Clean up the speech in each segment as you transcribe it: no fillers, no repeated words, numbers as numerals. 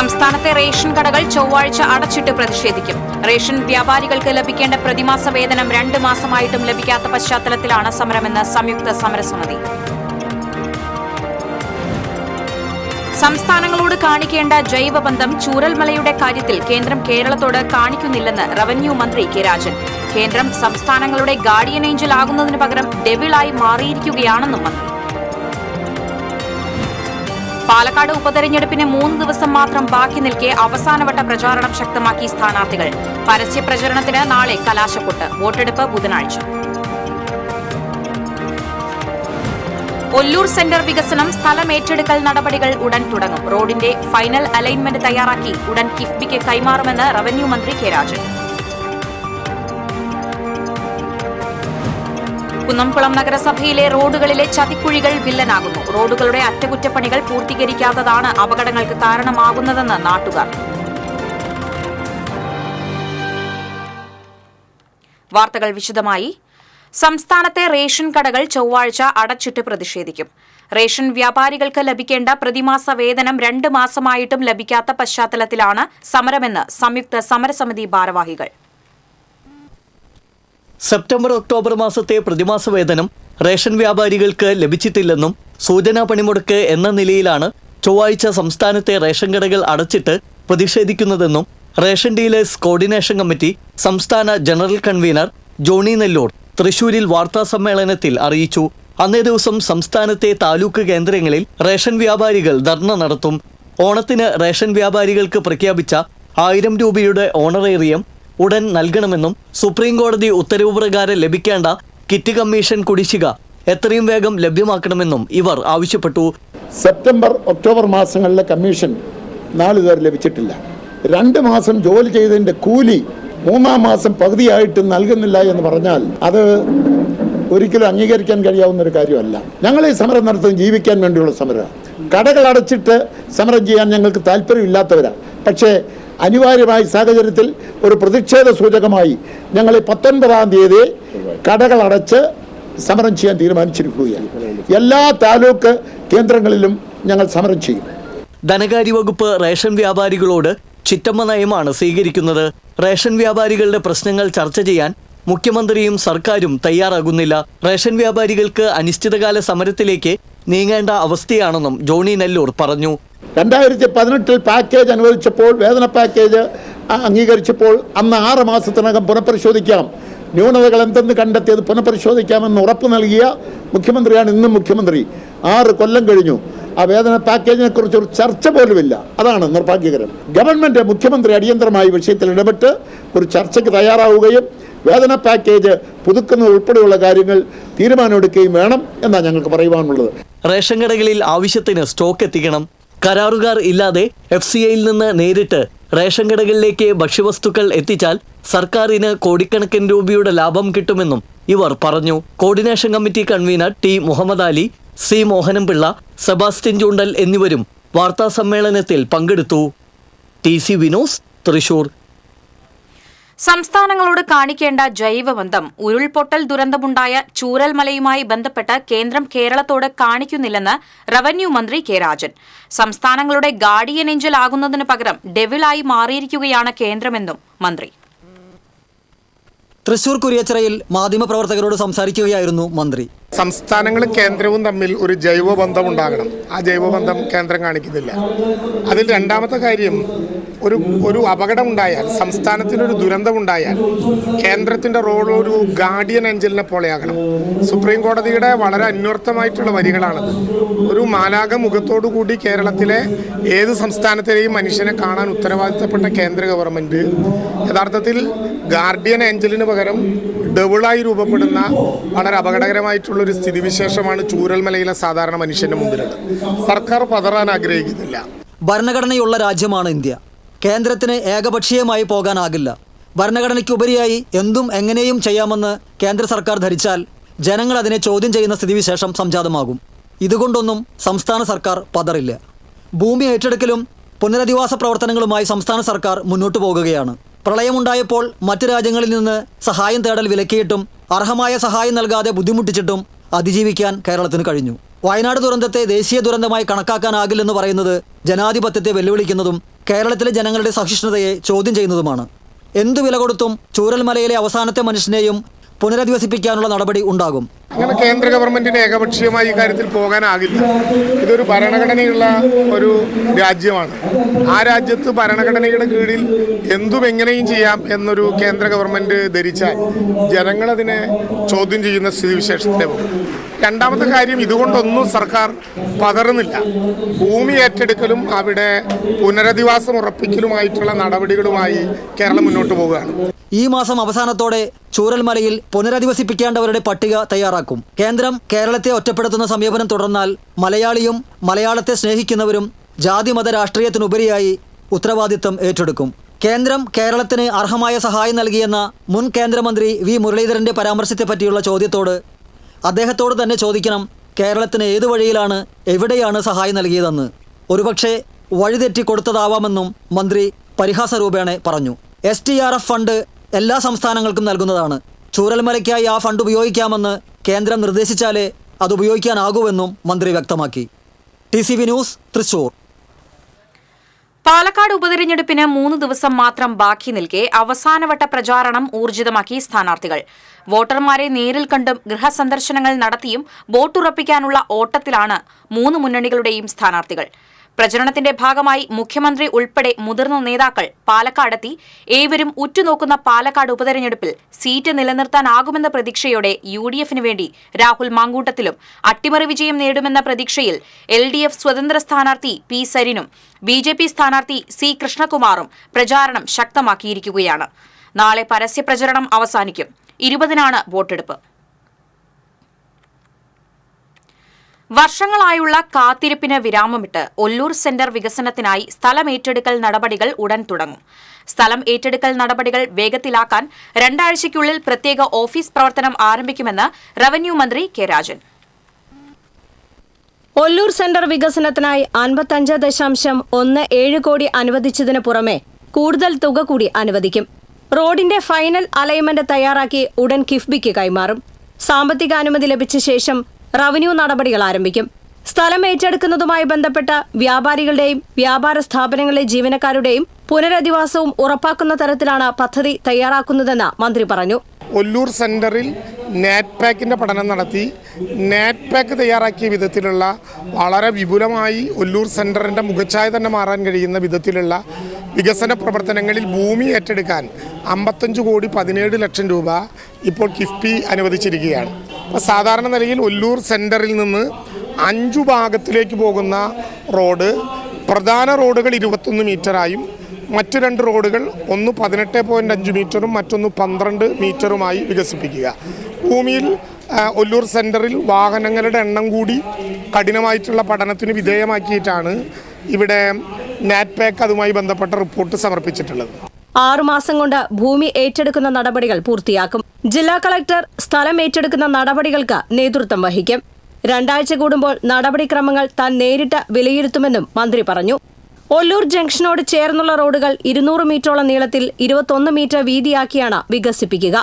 സംസ്ഥാനത്തെ റേഷൻ കടകൾ ചൊവ്വാഴ്ച അടച്ചിട്ട് പ്രതിഷേധിക്കും. റേഷൻ വ്യാപാരികൾക്ക് ലഭിക്കേണ്ട പ്രതിമാസ വേതനം 2 മാസമായിട്ടും ലഭിക്കാത്ത പശ്ചാത്തലത്തിലാണ് സമരമെന്ന് സംയുക്ത സമരസമിതി. സംസ്ഥാനങ്ങളോട് കാണിക്കേണ്ട ജൈവബന്ധം ചൂരൽമലയുടെ കാര്യത്തിൽ കേന്ദ്രം കേരളത്തോട് കാണിക്കുന്നില്ലെന്ന് റവന്യൂ മന്ത്രി കെ രാജൻ. കേന്ദ്രം സംസ്ഥാനങ്ങളുടെ ഗാർഡിയൻ ഏഞ്ചൽ ആകുന്നതിന് പകരം ഡെവിളായി മാറിയിരിക്കുകയാണെന്നും മന്ത്രി. പാലക്കാട് ഉപതെരഞ്ഞെടുപ്പിന് 3 ദിവസം മാത്രം ബാക്കി നിൽക്കെ അവസാനവട്ട പ്രചാരണം ശക്തമാക്കി സ്ഥാനാർത്ഥികൾ. പരസ്യ പ്രചരണത്തിന് നാളെ കലാശക്കൊട്ട്. വോട്ടെടുപ്പ് ബുധനാഴ്ച. ഒല്ലൂർ സെന്റർ വികസനം സ്ഥലം ഏറ്റെടുക്കൽ നടപടികൾ ഉടൻ തുടങ്ങും. റോഡിന്റെ ഫൈനൽ അലൈൻമെന്റ് തയ്യാറാക്കി ഉടൻ കിഫ്ബിക്ക് കൈമാറുമെന്ന് റവന്യൂ മന്ത്രി കെ രാജൻ. കുന്നംകുളം നഗരസഭയിലെ റോഡുകളിലെ ചതിക്കുഴികൾ വില്ലനാകുന്നു. റോഡുകളുടെ അറ്റകുറ്റപ്പണികൾ പൂർത്തീകരിക്കാത്തതാണ് അപകടങ്ങൾക്ക് കാരണമാകുന്നതെന്ന് നാട്ടുകാർ. വാർത്തകൾ വിശദമായി. സംസ്ഥാനത്തെ റേഷൻ കടകൾ ചൊവ്വാഴ്ച അടച്ചിട്ട് പ്രതിഷേധിക്കും. റേഷൻ വ്യാപാരികൾക്ക് ലഭിക്കേണ്ട പ്രതിമാസ വേതനം 2 മാസമായിട്ടും ലഭിക്കാത്ത പശ്ചാത്തലത്തിലാണ് സമരമെന്ന് സംയുക്ത സമരസമിതി ഭാരവാഹികൾ. സെപ്റ്റംബർ ഒക്ടോബർ മാസത്തെ പ്രതിമാസ വേതനം റേഷൻ വ്യാപാരികൾക്ക് ലഭിച്ചിട്ടില്ലെന്നും സൂചനാ പണിമുടക്ക് എന്ന നിലയിലാണ് ചൊവ്വാഴ്ച സംസ്ഥാനത്തെ റേഷൻ കടകൾ അടച്ചിട്ട് പ്രതിഷേധിക്കുന്നതെന്നും റേഷൻ ഡീലേഴ്സ് കോർഡിനേഷൻ കമ്മിറ്റി സംസ്ഥാന ജനറൽ കൺവീനർ ജോണി നെല്ലൂർ തൃശൂരിൽ വാർത്താസമ്മേളനത്തിൽ അറിയിച്ചു. അന്നേ ദിവസം സംസ്ഥാനത്തെ താലൂക്ക് കേന്ദ്രങ്ങളിൽ റേഷൻ വ്യാപാരികൾ ധർണ നടത്തും. ഓണത്തിന് റേഷൻ വ്യാപാരികൾക്ക് പ്രഖ്യാപിച്ച 1000 രൂപയുടെ ഓണറേറിയം ഉടൻ നൽകണമെന്നും സുപ്രീം കോടതി ഉത്തരവ് പ്രകാരം ലഭിക്കേണ്ട കിറ്റ് കമ്മീഷൻ കുടിശ്ശിക എത്രയും വേഗം ലഭ്യമാക്കണമെന്നും ഇവർ ആവശ്യപ്പെട്ടു. സെപ്റ്റംബർ ഒക്ടോബർ മാസങ്ങളിലെ കമ്മീഷൻ നാളിതുവരെ ലഭിച്ചിട്ടില്ല. 2 മാസം ജോലി ചെയ്തതിൻ്റെ കൂലി 3-ാം മാസം പകുതിയായിട്ട് നൽകുന്നില്ല എന്ന് പറഞ്ഞാൽ അത് ഒരിക്കലും അംഗീകരിക്കാൻ കഴിയാവുന്ന ഒരു കാര്യമല്ല. ഞങ്ങൾ ഈ സമരം നടത്തുന്നത് ജീവിക്കാൻ വേണ്ടിയുള്ള സമരമാണ്. കടകൾ അടച്ചിട്ട് സമരം ചെയ്യാൻ ഞങ്ങൾക്ക് താല്പര്യമില്ലാത്തവരാണ്. പക്ഷേ അനിവാര്യമായ സാഹചര്യത്തിൽ ഒരു പ്രതിഷേധ സൂചകമായി ഞങ്ങൾ 19-ാം തീയതി കടകൾ അടച്ച് സമരം ചെയ്യാൻ തീരുമാനിച്ചിരിക്കുകയാണ്. എല്ലാ താലൂക്ക് കേന്ദ്രങ്ങളിലും ഞങ്ങൾ സമരം ചെയ്യും. ധനകാര്യ വകുപ്പ് റേഷൻ വ്യാപാരികളോട് ചിറ്റമ്മ നയമാണ് സ്വീകരിക്കുന്നത്. റേഷൻ വ്യാപാരികളുടെ പ്രശ്നങ്ങൾ ചർച്ച ചെയ്യാൻ മുഖ്യമന്ത്രിയും സർക്കാരും തയ്യാറാകുന്നില്ല. റേഷൻ വ്യാപാരികൾക്ക് അനിശ്ചിതകാല സമരത്തിലേക്ക് നീങ്ങേണ്ട അവസ്ഥയാണെന്നും ജോണി നെല്ലൂർ പറഞ്ഞു. 2018 പാക്കേജ് അനുവദിച്ചപ്പോൾ, വേതന പാക്കേജ് അംഗീകരിച്ചപ്പോൾ അന്ന് 6 മാസത്തിനകം പുനഃപരിശോധിക്കാം, ന്യൂനതകൾ എന്തെന്ന് കണ്ടെത്തിയത് പുനഃപരിശോധിക്കാമെന്ന് ഉറപ്പ് നൽകിയ മുഖ്യമന്ത്രിയാണ് ഇന്നും മുഖ്യമന്ത്രി. 6 കൊല്ലം കഴിഞ്ഞു. ആ വേതന പാക്കേജിനെ കുറിച്ച് ഒരു ചർച്ച പോലുമില്ല. അതാണ് നിർഭാഗ്യകരം. ഗവൺമെന്റ്, മുഖ്യമന്ത്രി അടിയന്തരമായി വിഷയത്തിൽ ഇടപെട്ട് ഒരു ചർച്ചയ്ക്ക് തയ്യാറാവുകയും വേതന പാക്കേജ് പുതുക്കുന്നത് ഉൾപ്പെടെയുള്ള കാര്യങ്ങൾ തീരുമാനമെടുക്കുകയും വേണം എന്നാണ് ഞങ്ങൾക്ക് പറയുവാനുള്ളത്. റേഷൻ കടകളിൽ ആവശ്യത്തിന് സ്റ്റോക്ക് എത്തിക്കണം. കരാറുകാർ ഇല്ലാതെ FCIയിൽ നിന്ന് നേരിട്ട് റേഷൻ കടകളിലേക്ക് ഭക്ഷ്യവസ്തുക്കൾ എത്തിച്ചാൽ സർക്കാരിന് കോടിക്കണക്കിന് രൂപയുടെ ലാഭം കിട്ടുമെന്നും ഇവർ പറഞ്ഞു. Coordination committee convener T Muhammad Ali, C Mohanampillai, Sebastian Choondal എന്നിവരും വാർത്താസമ്മേളനത്തിൽ പങ്കെടുത്തു. TC വിനോസ്, തൃശൂർ. സംസ്ഥാനങ്ങളോട് കാണിക്കേണ്ട ജൈവബന്ധം ഉരുൾപൊട്ടൽ ദുരന്തമുണ്ടായ ചൂരൽമലയുമായി ബന്ധപ്പെട്ട് കേന്ദ്രം കേരളത്തോട് കാണിക്കുന്നില്ലെന്ന് റവന്യൂ മന്ത്രി കെ രാജൻ. സംസ്ഥാനങ്ങളുടെ ഗാർഡിയൻ ഏഞ്ചൽ ആകുന്നതിന് പകരം ഡെവിളായി മാറിയിരിക്കുകയാണ് കേന്ദ്രമെന്നും മന്ത്രി. തൃശൂർ കുരിയച്ചിറയിൽ മാധ്യമപ്രവർത്തകരോട് സംസാരിക്കുകയായിരുന്നു മന്ത്രി. സംസ്ഥാനങ്ങളും കേന്ദ്രവും തമ്മിൽ ഒരു ജൈവബന്ധം ഉണ്ടാകണം. ആ ജൈവബന്ധം കേന്ദ്രം കാണിക്കുന്നില്ല. അതിൽ രണ്ടാമത്തെ കാര്യം, ഒരു അപകടം ഉണ്ടായാൽ, സംസ്ഥാനത്തിനൊരു ദുരന്തമുണ്ടായാൽ കേന്ദ്രത്തിൻ്റെ റോൾ ഒരു ഗാർഡിയൻ ഏഞ്ചലിനെ പോലെയാകണം. സുപ്രീം കോടതിയുടെ വളരെ അന്വർത്ഥമായിട്ടുള്ള വരികളാണത്. ഒരു മാലാഖ മുഖത്തോടു കൂടി കേരളത്തിലെ ഏത് സംസ്ഥാനത്തിലെയും മനുഷ്യനെ കാണാൻ ഉത്തരവാദിത്തപ്പെട്ട കേന്ദ്ര ഗവൺമെൻറ് യഥാർത്ഥത്തിൽ ഗാർഡിയൻ ഏഞ്ചലിന് പകരം ഡബിളായി രൂപപ്പെടുന്ന വളരെ അപകടകരമായിട്ടുള്ളൊരു സ്ഥിതിവിശേഷമാണ് ചൂരൽമലയിലെ സാധാരണ മനുഷ്യൻ്റെ മുമ്പിലുള്ളത്. സർക്കാർ പതറാൻ ആഗ്രഹിക്കുന്നില്ല. ഭരണഘടനയുള്ള രാജ്യമാണ് ഇന്ത്യ. കേന്ദ്രത്തിന് ഏകപക്ഷീയമായി പോകാനാകില്ല. ഭരണഘടനയ്ക്കുപരിയായി എന്തും എങ്ങനെയും ചെയ്യാമെന്ന് കേന്ദ്ര സർക്കാർ ധരിച്ചാൽ ജനങ്ങൾ അതിനെ ചോദ്യം ചെയ്യുന്ന സ്ഥിതിവിശേഷം സംജാതമാകും. ഇതുകൊണ്ടൊന്നും സംസ്ഥാന സർക്കാർ പതറില്ല. ഭൂമി ഏറ്റെടുക്കലും പുനരധിവാസ പ്രവർത്തനങ്ങളുമായി സംസ്ഥാന സർക്കാർ മുന്നോട്ടു പോകുകയാണ്. പ്രളയമുണ്ടായപ്പോൾ മറ്റ് രാജ്യങ്ങളിൽ നിന്ന് സഹായം തേടൽ വിലക്കിയിട്ടും അർഹമായ സഹായം നൽകാതെ ബുദ്ധിമുട്ടിച്ചിട്ടും അതിജീവിക്കാൻ കേരളത്തിന് കഴിഞ്ഞു. വയനാട് ദുരന്തത്തെ ദേശീയ ദുരന്തമായി കണക്കാക്കാനാകില്ലെന്ന് പറയുന്നത് ജനാധിപത്യത്തെ വെല്ലുവിളിക്കുന്നതും കേരളത്തിലെ ജനങ്ങളുടെ സഹിഷ്ണുതയെ ചോദ്യം ചെയ്യുന്നതുമാണ്. എന്തു വില കൊടുത്തും ചൂരൽമലയിലെ അവസാനത്തെ മനുഷ്യനെയും പുനരധിവസിപ്പിക്കാനുള്ള നടപടി ഉണ്ടാകും. അങ്ങനെ കേന്ദ്ര ഗവൺമെന്റിന് ഏകപക്ഷീയമായി ഈ കാര്യത്തിൽ പോകാനാകില്ല. ഇതൊരു ഭരണഘടനയുള്ള ഒരു രാജ്യമാണ്. ആ രാജ്യത്ത് ഭരണഘടനയുടെ കീഴിൽ എന്തും എങ്ങനെയും ചെയ്യാം എന്നൊരു കേന്ദ്ര ഗവൺമെന്റ് ധരിച്ചാൽ ജനങ്ങളതിനെ ചോദ്യം ചെയ്യുന്ന സ്ഥിതിവിശേഷത്തിലെ പോകും. രണ്ടാമത്തെ കാര്യം, ഇതുകൊണ്ടൊന്നും സർക്കാർ പതറുന്നില്ല. ഭൂമി ഏറ്റെടുക്കലും അവിടെ പുനരധിവാസം ഉറപ്പിക്കലുമായിട്ടുള്ള നടപടികളുമായി കേരളം മുന്നോട്ട് പോവുകയാണ്. ഈ മാസം അവസാനത്തോടെ ചൂരൽമലയിൽ പുനരധിവസിപ്പിക്കേണ്ടവരുടെ പട്ടിക തയ്യാറാക്കും. കേന്ദ്രം കേരളത്തെ ഒറ്റപ്പെടുത്തുന്ന സമീപനം തുടർന്നാൽ മലയാളിയും മലയാളത്തെ സ്നേഹിക്കുന്നവരും ജാതിമത രാഷ്ട്രീയത്തിനുപരിയായി ഉത്തരവാദിത്തം ഏറ്റെടുക്കും. കേന്ദ്രം കേരളത്തിന് അർഹമായ സഹായം നൽകിയെന്ന മുൻ കേന്ദ്രമന്ത്രി വി മുരളീധരന്റെ പരാമർശത്തെപ്പറ്റിയുള്ള ചോദ്യത്തോട് അദ്ദേഹത്തോട് തന്നെ ചോദിക്കണം, കേരളത്തിന് ഏതു വഴിയിലാണ് എവിടെയാണ് സഹായം നൽകിയതെന്ന്. ഒരുപക്ഷെ വഴിതെറ്റി കൊടുത്തതാവാമെന്നും മന്ത്രി പരിഹാസരൂപേണ പറഞ്ഞു. STRF ഫണ്ട് എല്ലാ സംസ്ഥാനങ്ങൾക്കും നൽകുന്നതാണ്. ചൂരൽമലയ്ക്കായി ആ ഫണ്ട് ഉപയോഗിക്കാമെന്ന് കേന്ദ്രം നിർദ്ദേശിച്ചാലേ അത് ഉപയോഗിക്കാനാകൂവെന്നും മന്ത്രി വ്യക്തമാക്കി. TCV news, Thrissur. പാലക്കാട് ഉപതെരഞ്ഞെടുപ്പിന് 3 ദിവസം മാത്രം ബാക്കി നിൽക്കെ അവസാനവട്ട പ്രചാരണം ഊർജിതമാക്കി സ്ഥാനാർത്ഥികൾ. വോട്ടർമാരെ നേരിൽ കണ്ടും ഗൃഹസന്ദർശനങ്ങൾ നടത്തിയും വോട്ടുറപ്പിക്കാനുള്ള ഓട്ടത്തിലാണ് 3 മുന്നണികളുടെയും സ്ഥാനാർത്ഥികൾ. പ്രചരണത്തിന്റെ ഭാഗമായി മുഖ്യമന്ത്രി ഉൾപ്പെടെ മുതിർന്ന നേതാക്കൾ പാലക്കാടെത്തി ഏവരും ഉറ്റുനോക്കുന്ന പാലക്കാട് ഉപതെരഞ്ഞെടുപ്പിൽ സീറ്റ് നിലനിർത്താനാകുമെന്ന പ്രതീക്ഷയോടെ UDFന് വേണ്ടി രാഹുൽ മാങ്കൂട്ടത്തിലും അട്ടിമറി വിജയം നേടുമെന്ന പ്രതീക്ഷയിൽ LDF സ്വതന്ത്ര സ്ഥാനാർത്ഥി P സരിനും BJP സ്ഥാനാർത്ഥി C കൃഷ്ണകുമാറും പ്രചാരണം ശക്തമാക്കിയിരിക്കുകയാണ്. നാളെ പരസ്യപ്രചരണം അവസാനിക്കും. 20-നാണ് വോട്ടെടുപ്പ്. വർഷങ്ങളായുള്ള കാത്തിരിപ്പിന് വിരാമമിട്ട് ഒല്ലൂർ സെന്റർ വികസനത്തിനായി സ്ഥലം ഏറ്റെടുക്കൽ നടപടികൾ ഉടൻ തുടങ്ങും. സ്ഥലം ഏറ്റെടുക്കൽ നടപടികൾ വേഗത്തിലാക്കാൻ 2 ആഴ്ചയ്ക്കുള്ളിൽ പ്രത്യേക ഓഫീസ് പ്രവർത്തനം ആരംഭിക്കുമെന്ന് റവന്യൂ മന്ത്രി കെ രാജൻ. ഒല്ലൂർ സെന്റർ വികസനത്തിനായി 55.17 കോടി അനുവദിച്ചതിന് പുറമെ കൂടുതൽ തുക കൂടി അനുവദിക്കും. റോഡിന്റെ ഫൈനൽ അലൈൻമെന്റ് തയ്യാറാക്കി ഉടൻ കിഫ്ബിക്ക് കൈമാറും. സാമ്പത്തിക അനുമതി ലഭിച്ച ശേഷം റവന്യൂ നടപടികൾ ആരംഭിക്കും. സ്ഥലം ഏറ്റെടുക്കുന്നതുമായി ബന്ധപ്പെട്ട വ്യാപാരികളുടെയും വ്യാപാര സ്ഥാപനങ്ങളിലെ ജീവനക്കാരുടെയും പുനരധിവാസവും ഉറപ്പാക്കുന്ന തരത്തിലാണ് പദ്ധതി തയ്യാറാക്കുന്നതെന്ന് മന്ത്രി പറഞ്ഞു. ഒല്ലൂർ സെന്ററിൽ നാറ്റ്പാക്കിന്റെ പഠനം നടത്തി നാറ്റ്പാക്ക് തയ്യാറാക്കിയ വിധത്തിലുള്ള വളരെ വിപുലമായി ഒല്ലൂർ സെന്ററിന്റെ മുഖച്ഛായ തന്നെ മാറാൻ കഴിയുന്ന വിധത്തിലുള്ള വികസന പ്രവർത്തനങ്ങളിൽ ഭൂമി ഏറ്റെടുക്കാൻ 55,17,00,000 രൂപ ഇപ്പോൾ കിഫ്ബി അനുവദിച്ചിരിക്കുകയാണ്. അപ്പോൾ സാധാരണ നിലയിൽ ഒല്ലൂർ സെന്ററിൽ നിന്ന് 5 ഭാഗത്തിലേക്ക് പോകുന്ന റോഡ്, പ്രധാന റോഡുകൾ 21 മീറ്ററായും മറ്റു 2 റോഡുകൾ ഒന്ന് 18.5 മീറ്ററും മറ്റൊന്ന് 12 മീറ്ററുമായി വികസിപ്പിക്കുക. ഭൂമിയിൽ ഒല്ലൂർ സെന്ററിൽ വാഹനങ്ങളുടെ എണ്ണം കൂടി കഠിനമായിട്ടുള്ള പഠനത്തിന് വിധേയമാക്കിയിട്ടാണ് ഇവിടെ നാറ്റ്പാക്ക് അതുമായി ബന്ധപ്പെട്ട റിപ്പോർട്ട് സമർപ്പിച്ചിട്ടുള്ളത്. 6 മാസം കൊണ്ട് ഭൂമി ഏറ്റെടുക്കുന്ന നടപടികൾ പൂർത്തിയാക്കും. ജില്ലാ കളക്ടർ സ്ഥലം ഏറ്റെടുക്കുന്ന നടപടികൾക്ക് നേതൃത്വം വഹിക്കും. 2 ആഴ്ച കൂടുമ്പോൾ നടപടിക്രമങ്ങൾ താൻ നേരിട്ട് വിലയിരുത്തുമെന്നും മന്ത്രി പറഞ്ഞു. ഒല്ലൂർ ജംഗ്ഷനോട് ചേർന്നുള്ള റോഡുകൾ 200 മീറ്ററോളം നീളത്തിൽ 21 മീറ്റർ വീതിയാക്കിയാണ് വികസിപ്പിക്കുക.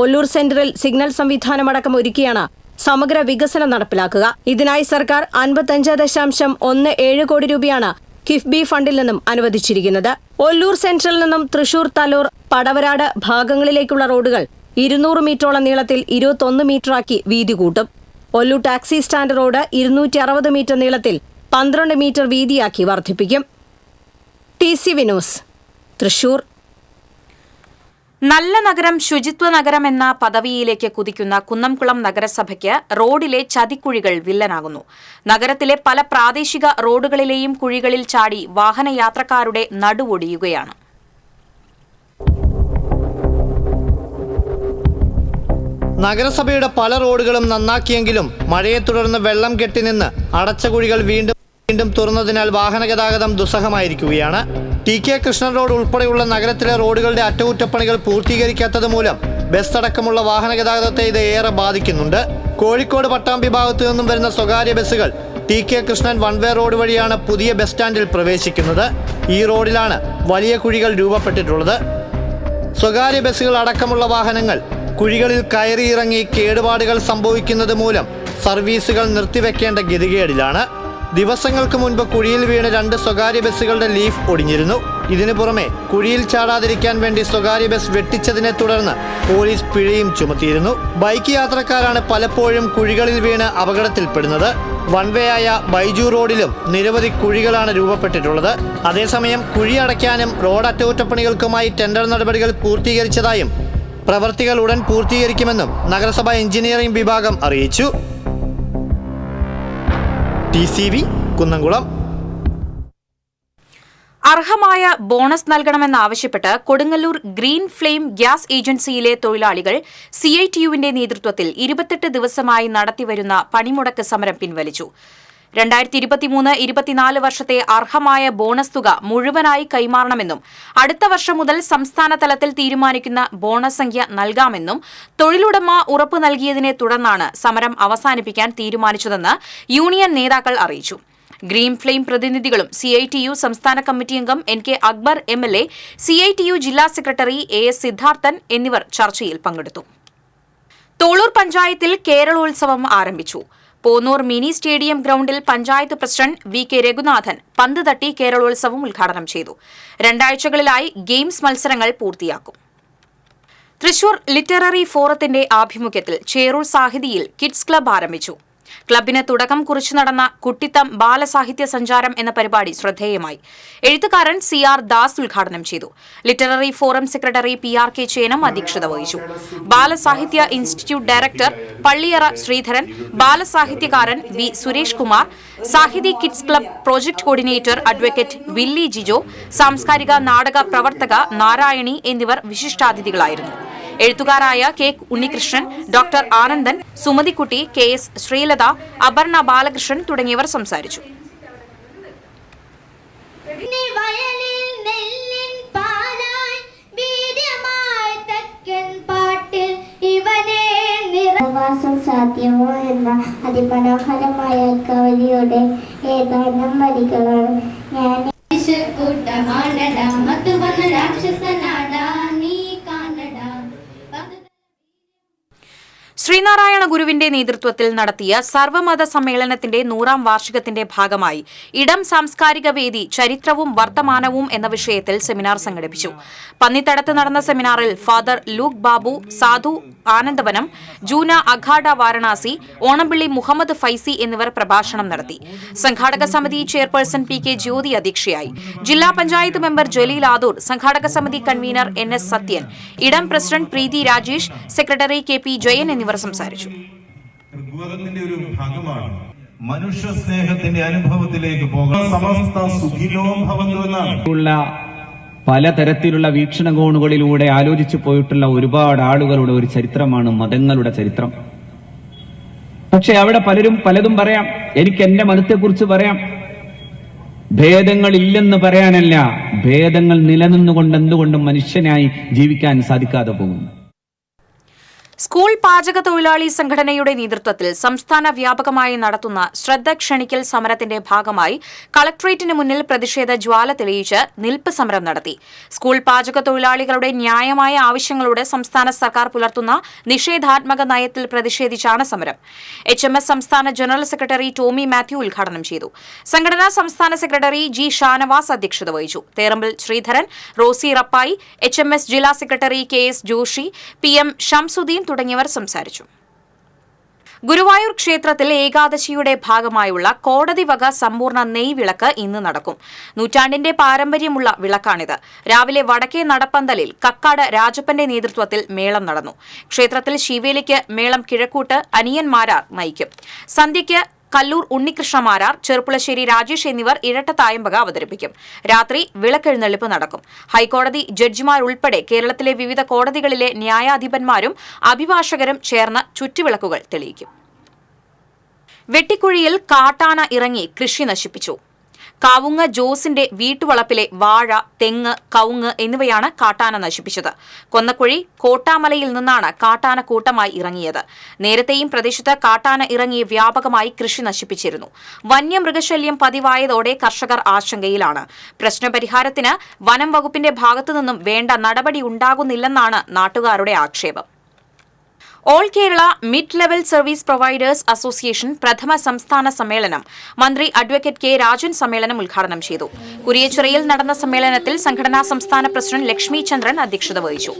ഒല്ലൂർ സെന്ററിൽ സിഗ്നൽ സംവിധാനമടക്കം ഒരുക്കിയാണ് സമഗ്ര വികസനം നടപ്പിലാക്കുക. ഇതിനായി സർക്കാർ 55.17 കോടി രൂപയാണ് കിഫ്ബി ഫണ്ടിൽ നിന്നും അനുവദിച്ചിരിക്കുന്നത്. ഒല്ലൂർ സെന്ററിൽ നിന്നും തൃശൂർ, തലൂർ, പടവരാട് ഭാഗങ്ങളിലേക്കുള്ള റോഡുകൾ 200 മീറ്ററോളം നീളത്തിൽ 21 മീറ്ററാക്കി വീതി കൂട്ടും. Ollur taxi stand road 260 metre നീളത്തിൽ 12 മീറ്റർ വീതിയാക്കി വർദ്ധിപ്പിക്കും. TCV news, Thrissur. നല്ല നഗരം ശുചിത്വ നഗരം എന്ന പദവിയിലേക്ക് കുതിക്കുന്ന കുന്നംകുളം നഗരസഭയ്ക്ക് റോഡിലെ ചതിക്കുഴികൾ വില്ലനാകുന്നു. നഗരത്തിലെ പല പ്രാദേശിക റോഡുകളിലെയും കുഴികളിൽ ചാടി വാഹനയാത്രക്കാരുടെ നടുവൊടിയുകയാണ്. നഗരസഭയുടെ പല റോഡുകളും നന്നാക്കിയെങ്കിലും മഴയെ തുടർന്ന് വെള്ളം കെട്ടിനിന്ന് അടച്ച കുഴികൾ വീണ്ടും തുറന്നതിനാൽ വാഹന ഗതാഗതം ദുസ്സഹമായിരിക്കുകയാണ്. TK കൃഷ്ണൻ റോഡ് ഉൾപ്പെടെയുള്ള നഗരത്തിലെ റോഡുകളുടെ അറ്റകുറ്റപ്പണികൾ പൂർത്തീകരിക്കാത്തത് മൂലം ബസ് അടക്കമുള്ള വാഹന ഗതാഗതത്തെ ഇത് ഏറെ ബാധിക്കുന്നുണ്ട്. കോഴിക്കോട് പട്ടാമ്പി ഭാഗത്തു നിന്നും വരുന്ന സ്വകാര്യ ബസ്സുകൾ TK കൃഷ്ണൻ വൺവേ റോഡ് വഴിയാണ് പുതിയ ബസ് സ്റ്റാൻഡിൽ പ്രവേശിക്കുന്നത്. ഈ റോഡിലാണ് വലിയ കുഴികൾ രൂപപ്പെട്ടിട്ടുള്ളത്. സ്വകാര്യ ബസ്സുകൾ അടക്കമുള്ള വാഹനങ്ങൾ കുഴികളിൽ കയറിയിറങ്ങി കേടുപാടുകൾ സംഭവിക്കുന്നത് മൂലം സർവീസുകൾ നിർത്തിവെക്കേണ്ട ഗതികേടിലാണ്. ദിവസങ്ങൾക്ക് മുൻപ് കുഴിയിൽ വീണ് 2 സ്വകാര്യ ബസ്സുകളുടെ ലീഫ് ഒടിഞ്ഞിരുന്നു. ഇതിനു പുറമെ കുഴിയിൽ ചാടാതിരിക്കാൻ വേണ്ടി സ്വകാര്യ ബസ് വെട്ടിച്ചതിനെ തുടർന്ന് പോലീസ് പിഴയും ചുമത്തിയിരുന്നു. ബൈക്ക് യാത്രക്കാരാണ് പലപ്പോഴും കുഴികളിൽ വീണ് അപകടത്തിൽപ്പെടുന്നത്. വൺവേ ആയ ബൈജു റോഡിലും നിരവധി കുഴികളാണ് രൂപപ്പെട്ടിട്ടുള്ളത്. അതേസമയം കുഴി അടയ്ക്കാനും റോഡ് അറ്റകുറ്റപ്പണികൾക്കുമായി ടെൻഡർ നടപടികൾ പൂർത്തീകരിച്ചതായും പ്രവൃത്തികൾ ഉടൻ പൂർത്തീകരിക്കുമെന്നും നഗരസഭ എഞ്ചിനീയറിംഗ് വിഭാഗം അറിയിച്ചു. TCV കുന്നംകുളം. അർഹമായ ബോണസ് നൽകണമെന്നാവശ്യപ്പെട്ട് കൊടുങ്ങല്ലൂർ ഗ്രീൻ ഫ്ലെയിം ഗ്യാസ് ഏജൻസിയിലെ തൊഴിലാളികൾ CITUവിന്റെ നേതൃത്വത്തിൽ 28 ദിവസമായി നടത്തിവരുന്ന പണിമുടക്ക് സമരം പിൻവലിച്ചു. 2023-24 വർഷത്തെ അർഹമായ ബോണസ് തുക മുഴുവനായി കൈമാറണമെന്നും അടുത്ത വർഷം മുതൽ സംസ്ഥാന തലത്തിൽ തീരുമാനിക്കുന്ന ബോണസ് സംഖ്യ നൽകാമെന്നും തൊഴിലുടമ ഉറപ്പു നൽകിയതിനെ തുടർന്നാണ് സമരം അവസാനിപ്പിക്കാൻ തീരുമാനിച്ചതെന്ന് യൂണിയൻ നേതാക്കൾ അറിയിച്ചു. ഗ്രീൻ ഫ്ലെയിം പ്രതിനിധികളും CITU സംസ്ഥാന കമ്മിറ്റി അംഗം NK അക്ബർ MLA, CITU ജില്ലാ സെക്രട്ടറി AS സിദ്ധാർത്ഥൻ എന്നിവർ ചർച്ചയിൽ പങ്കെടുത്തു. തോളൂർ പഞ്ചായത്തിൽ കേരളോത്സവം ആരംഭിച്ചു. പോന്നൂർ മിനി സ്റ്റേഡിയം ഗ്രൌണ്ടിൽ പഞ്ചായത്ത് പ്രസിഡന്റ് VK രഘുനാഥൻ പന്ത് തട്ടി കേരളോത്സവം ഉദ്ഘാടനം ചെയ്തു. 2 ആഴ്ചകളിലായി ഗെയിംസ് മത്സരങ്ങൾ പൂർത്തിയാക്കും. തൃശൂർ ലിറ്റററി ഫോറത്തിന്റെ ആഭിമുഖ്യത്തിൽ ചേറൂർ സാഹിതിയിൽ കിഡ്സ് ക്ലബ്ബ് ആരംഭിച്ചു. ക്ലബിന് തുടക്കം കുറിച്ചു നടന്ന കുട്ടിത്തം ബാലസാഹിത്യ സഞ്ചാരം എന്ന പരിപാടി ശ്രദ്ധേയമായി. എഴുത്തുകാരൻ CR ദാസ് ഉദ്ഘാടനം ചെയ്തു. Literary forum secretary PRK Chenam അധ്യക്ഷത വഹിച്ചു. ബാലസാഹിത്യ ഇൻസ്റ്റിറ്റ്യൂട്ട് ഡയറക്ടർ പള്ളിയറ ശ്രീധരൻ, ബാലസാഹിത്യകാരൻ V Suresh Kumar, Sahithi kids club project coordinator advocate Willy Jijo, സാംസ്കാരിക നാടക പ്രവർത്തക നാരായണി എന്നിവർ വിശിഷ്ടാതിഥികളായിരുന്നു. എഴുത്തുകാരായ K Unnikrishnan, doctor Anandan, Sumathikutty, KS Sreelatha, Aparna Balakrishnan തുടങ്ങിയവർ സംസാരിച്ചു. സാധ്യമോ എന്ന അതിമനോഹരമായ കവിതയുടെ ഏതാനും വരികളാണ് ഞാൻ. ശ്രീനാരായണ ഗുരുവിന്റെ നേതൃത്വത്തിൽ നടത്തിയ സർവമത സമ്മേളനത്തിന്റെ 100ാം വാർഷികത്തിന്റെ ഭാഗമായി ഇടം സാംസ്കാരിക വേദി ചരിത്രവും വർത്തമാനവും എന്ന വിഷയത്തിൽ സെമിനാർ സംഘടിപ്പിച്ചു. പന്നിത്തടത്ത് നടന്ന സെമിനാറിൽ ഫാദർ ലൂക്ക് ബാബു, സാധു ആനന്ദവനം, ജൂന അഖാഡ വാരണാസി, ഓണംപിള്ളി മുഹമ്മദ് ഫൈസി എന്നിവർ പ്രഭാഷണം നടത്തി. സംഘാടക സമിതി ചെയർപേഴ്സൺ PK ജ്യോതി അധ്യക്ഷയായി. ജില്ലാ പഞ്ചായത്ത് മെമ്പർ ജലീൽ ആദൂർ, സംഘാടക സമിതി കൺവീനർ NS സത്യൻ, ഇടം പ്രസിഡന്റ് പ്രീതി രാജേഷ്, സെക്രട്ടറി KP ജയൻ എന്നിവർ സംസാരിച്ചു. ഋഗ്വേദത്തിന്റെ ഒരു ഭാഗമാണ് മനുഷ്യ സ്നേഹത്തിന്റെ അനുഭവത്തിലേക്ക് പോകാൻ സമസ്ത സുഖിനോ ഭവന്തു എന്നാണ്. പലതരത്തിലുള്ള വീക്ഷണകോണുകളിലൂടെ ആലോചിച്ചു പോയിട്ടുള്ള ഒരുപാട് ആളുകളുടെ ഒരു ചരിത്രമാണ് മതങ്ങളുടെ ചരിത്രം. പക്ഷെ അവിടെ പലരും പലതും പറയാം. എനിക്ക് എന്റെ മതത്തെക്കുറിച്ച് പറയാം. ഭേദങ്ങൾ ഇല്ലെന്ന് പറയാനല്ല, ഭേദങ്ങൾ നിലനിന്നുകൊണ്ട് എന്തുകൊണ്ടും മനുഷ്യനായി ജീവിക്കാൻ സാധിക്കാതെ പോകുന്നു. സ്കൂൾ പാചക തൊഴിലാളി സംഘടനയുടെ നേതൃത്വത്തിൽ സംസ്ഥാന വ്യാപകമായി നടത്തുന്ന ശ്രദ്ധ ക്ഷണിക്കൽ സമരത്തിന്റെ ഭാഗമായി കളക്ടറേറ്റിന് മുന്നിൽ പ്രതിഷേധ ജ്വാല തെളിയിച്ച് നിൽപ്പ് സമരം നടത്തി. സ്കൂൾ പാചക തൊഴിലാളികളുടെ ന്യായമായ ആവശ്യങ്ങളോട് സംസ്ഥാന സർക്കാർ പുലർത്തുന്ന നിഷേധാത്മക നയത്തിൽ പ്രതിഷേധിച്ചാണ് സമരം. HMS സംസ്ഥാന ജനറൽ സെക്രട്ടറി ടോമി മാത്യു ഉദ്ഘാടനം ചെയ്തു. സംഘടനാ സംസ്ഥാന സെക്രട്ടറി G ഷാനവാസ് അധ്യക്ഷത വഹിച്ചു. തേറമ്പിൽ ശ്രീധരൻ, റോസി റപ്പായി, HMS ജില്ലാ secretary KS Joshi, PM Shamsuddin തുടങ്ങിയവർ സംസാരിച്ചു. ഗുരുവായൂർ ക്ഷേത്രത്തിൽ ഏകാദശിയുടെ ഭാഗമായുള്ള കോടതി വക സമ്പൂർണ്ണ നെയ് വിളക്ക് ഇന്ന് നടക്കും. നൂറ്റാണ്ടിന്റെ പാരമ്പര്യമുള്ള വിളക്കാണിത്. രാവിലെ വടക്കേ നടപ്പന്തലിൽ കക്കാട് രാജപ്പന്റെ നേതൃത്വത്തിൽ മേളം നടന്നു. ക്ഷേത്രത്തിൽ ശിവേലിക്ക് മേളം കിഴക്കൂട്ട് അനിയന്മാരാർ നയിക്കും. സന്ധ്യയ്ക്ക് കല്ലൂർ ഉണ്ണികൃഷ്ണമാരാർ, ചെറുപ്പുളശ്ശേരി രാജേഷ് എന്നിവർ ഇരട്ട തായമ്പക അവതരിപ്പിക്കും. രാത്രി വിളക്കെഴുന്നള്ളിപ്പ് നടക്കും. ഹൈക്കോടതി ജഡ്ജിമാരുൾപ്പെടെ കേരളത്തിലെ വിവിധ കോടതികളിലെ ന്യായാധിപന്മാരും അഭിഭാഷകരും ചേർന്ന് ചുറ്റുവിളക്കുകൾ തെളിയിക്കും. വെട്ടിക്കുഴിയിൽ കാട്ടാന ഇറങ്ങി കൃഷി നശിപ്പിച്ചു. കാവുങ്ങ് ജോസിന്റെ വീട്ടുവളപ്പിലെ വാഴ, തെങ്ങ്, കവുങ്ങ് എന്നിവയാണ് കാട്ടാന നശിപ്പിച്ചത്. കൊന്നക്കുഴി കോട്ടാമലയിൽ നിന്നാണ് കാട്ടാന കൂട്ടമായി ഇറങ്ങിയത്. നേരത്തെയും പ്രദേശത്ത് കാട്ടാന ഇറങ്ങി വ്യാപകമായി കൃഷി നശിപ്പിച്ചിരുന്നു. വന്യമൃഗശല്യം പതിവായതോടെ കർഷകർ ആശങ്കയിലാണ്. പ്രശ്നപരിഹാരത്തിന് വനം വകുപ്പിന്റെ ഭാഗത്തുനിന്നും വേണ്ട നടപടി ഉണ്ടാകുന്നില്ലെന്നാണ് നാട്ടുകാരുടെ ആക്ഷേപം. All Kerala mid level service providers association പ്രഥമ സംസ്ഥാന സമ്മേളനം മന്ത്രി അഡ്വക്കേറ്റ് കെ രാജൻ സമ്മേളനം ഉദ്ഘാടനം ചെയ്തു. കുരിയച്ചിറയിൽ നടന്ന സമ്മേളനത്തിൽ സംഘടനാ സംസ്ഥാന പ്രസിഡന്റ് ലക്ഷ്മി ചന്ദ്രൻ അധ്യക്ഷത വഹിച്ചു.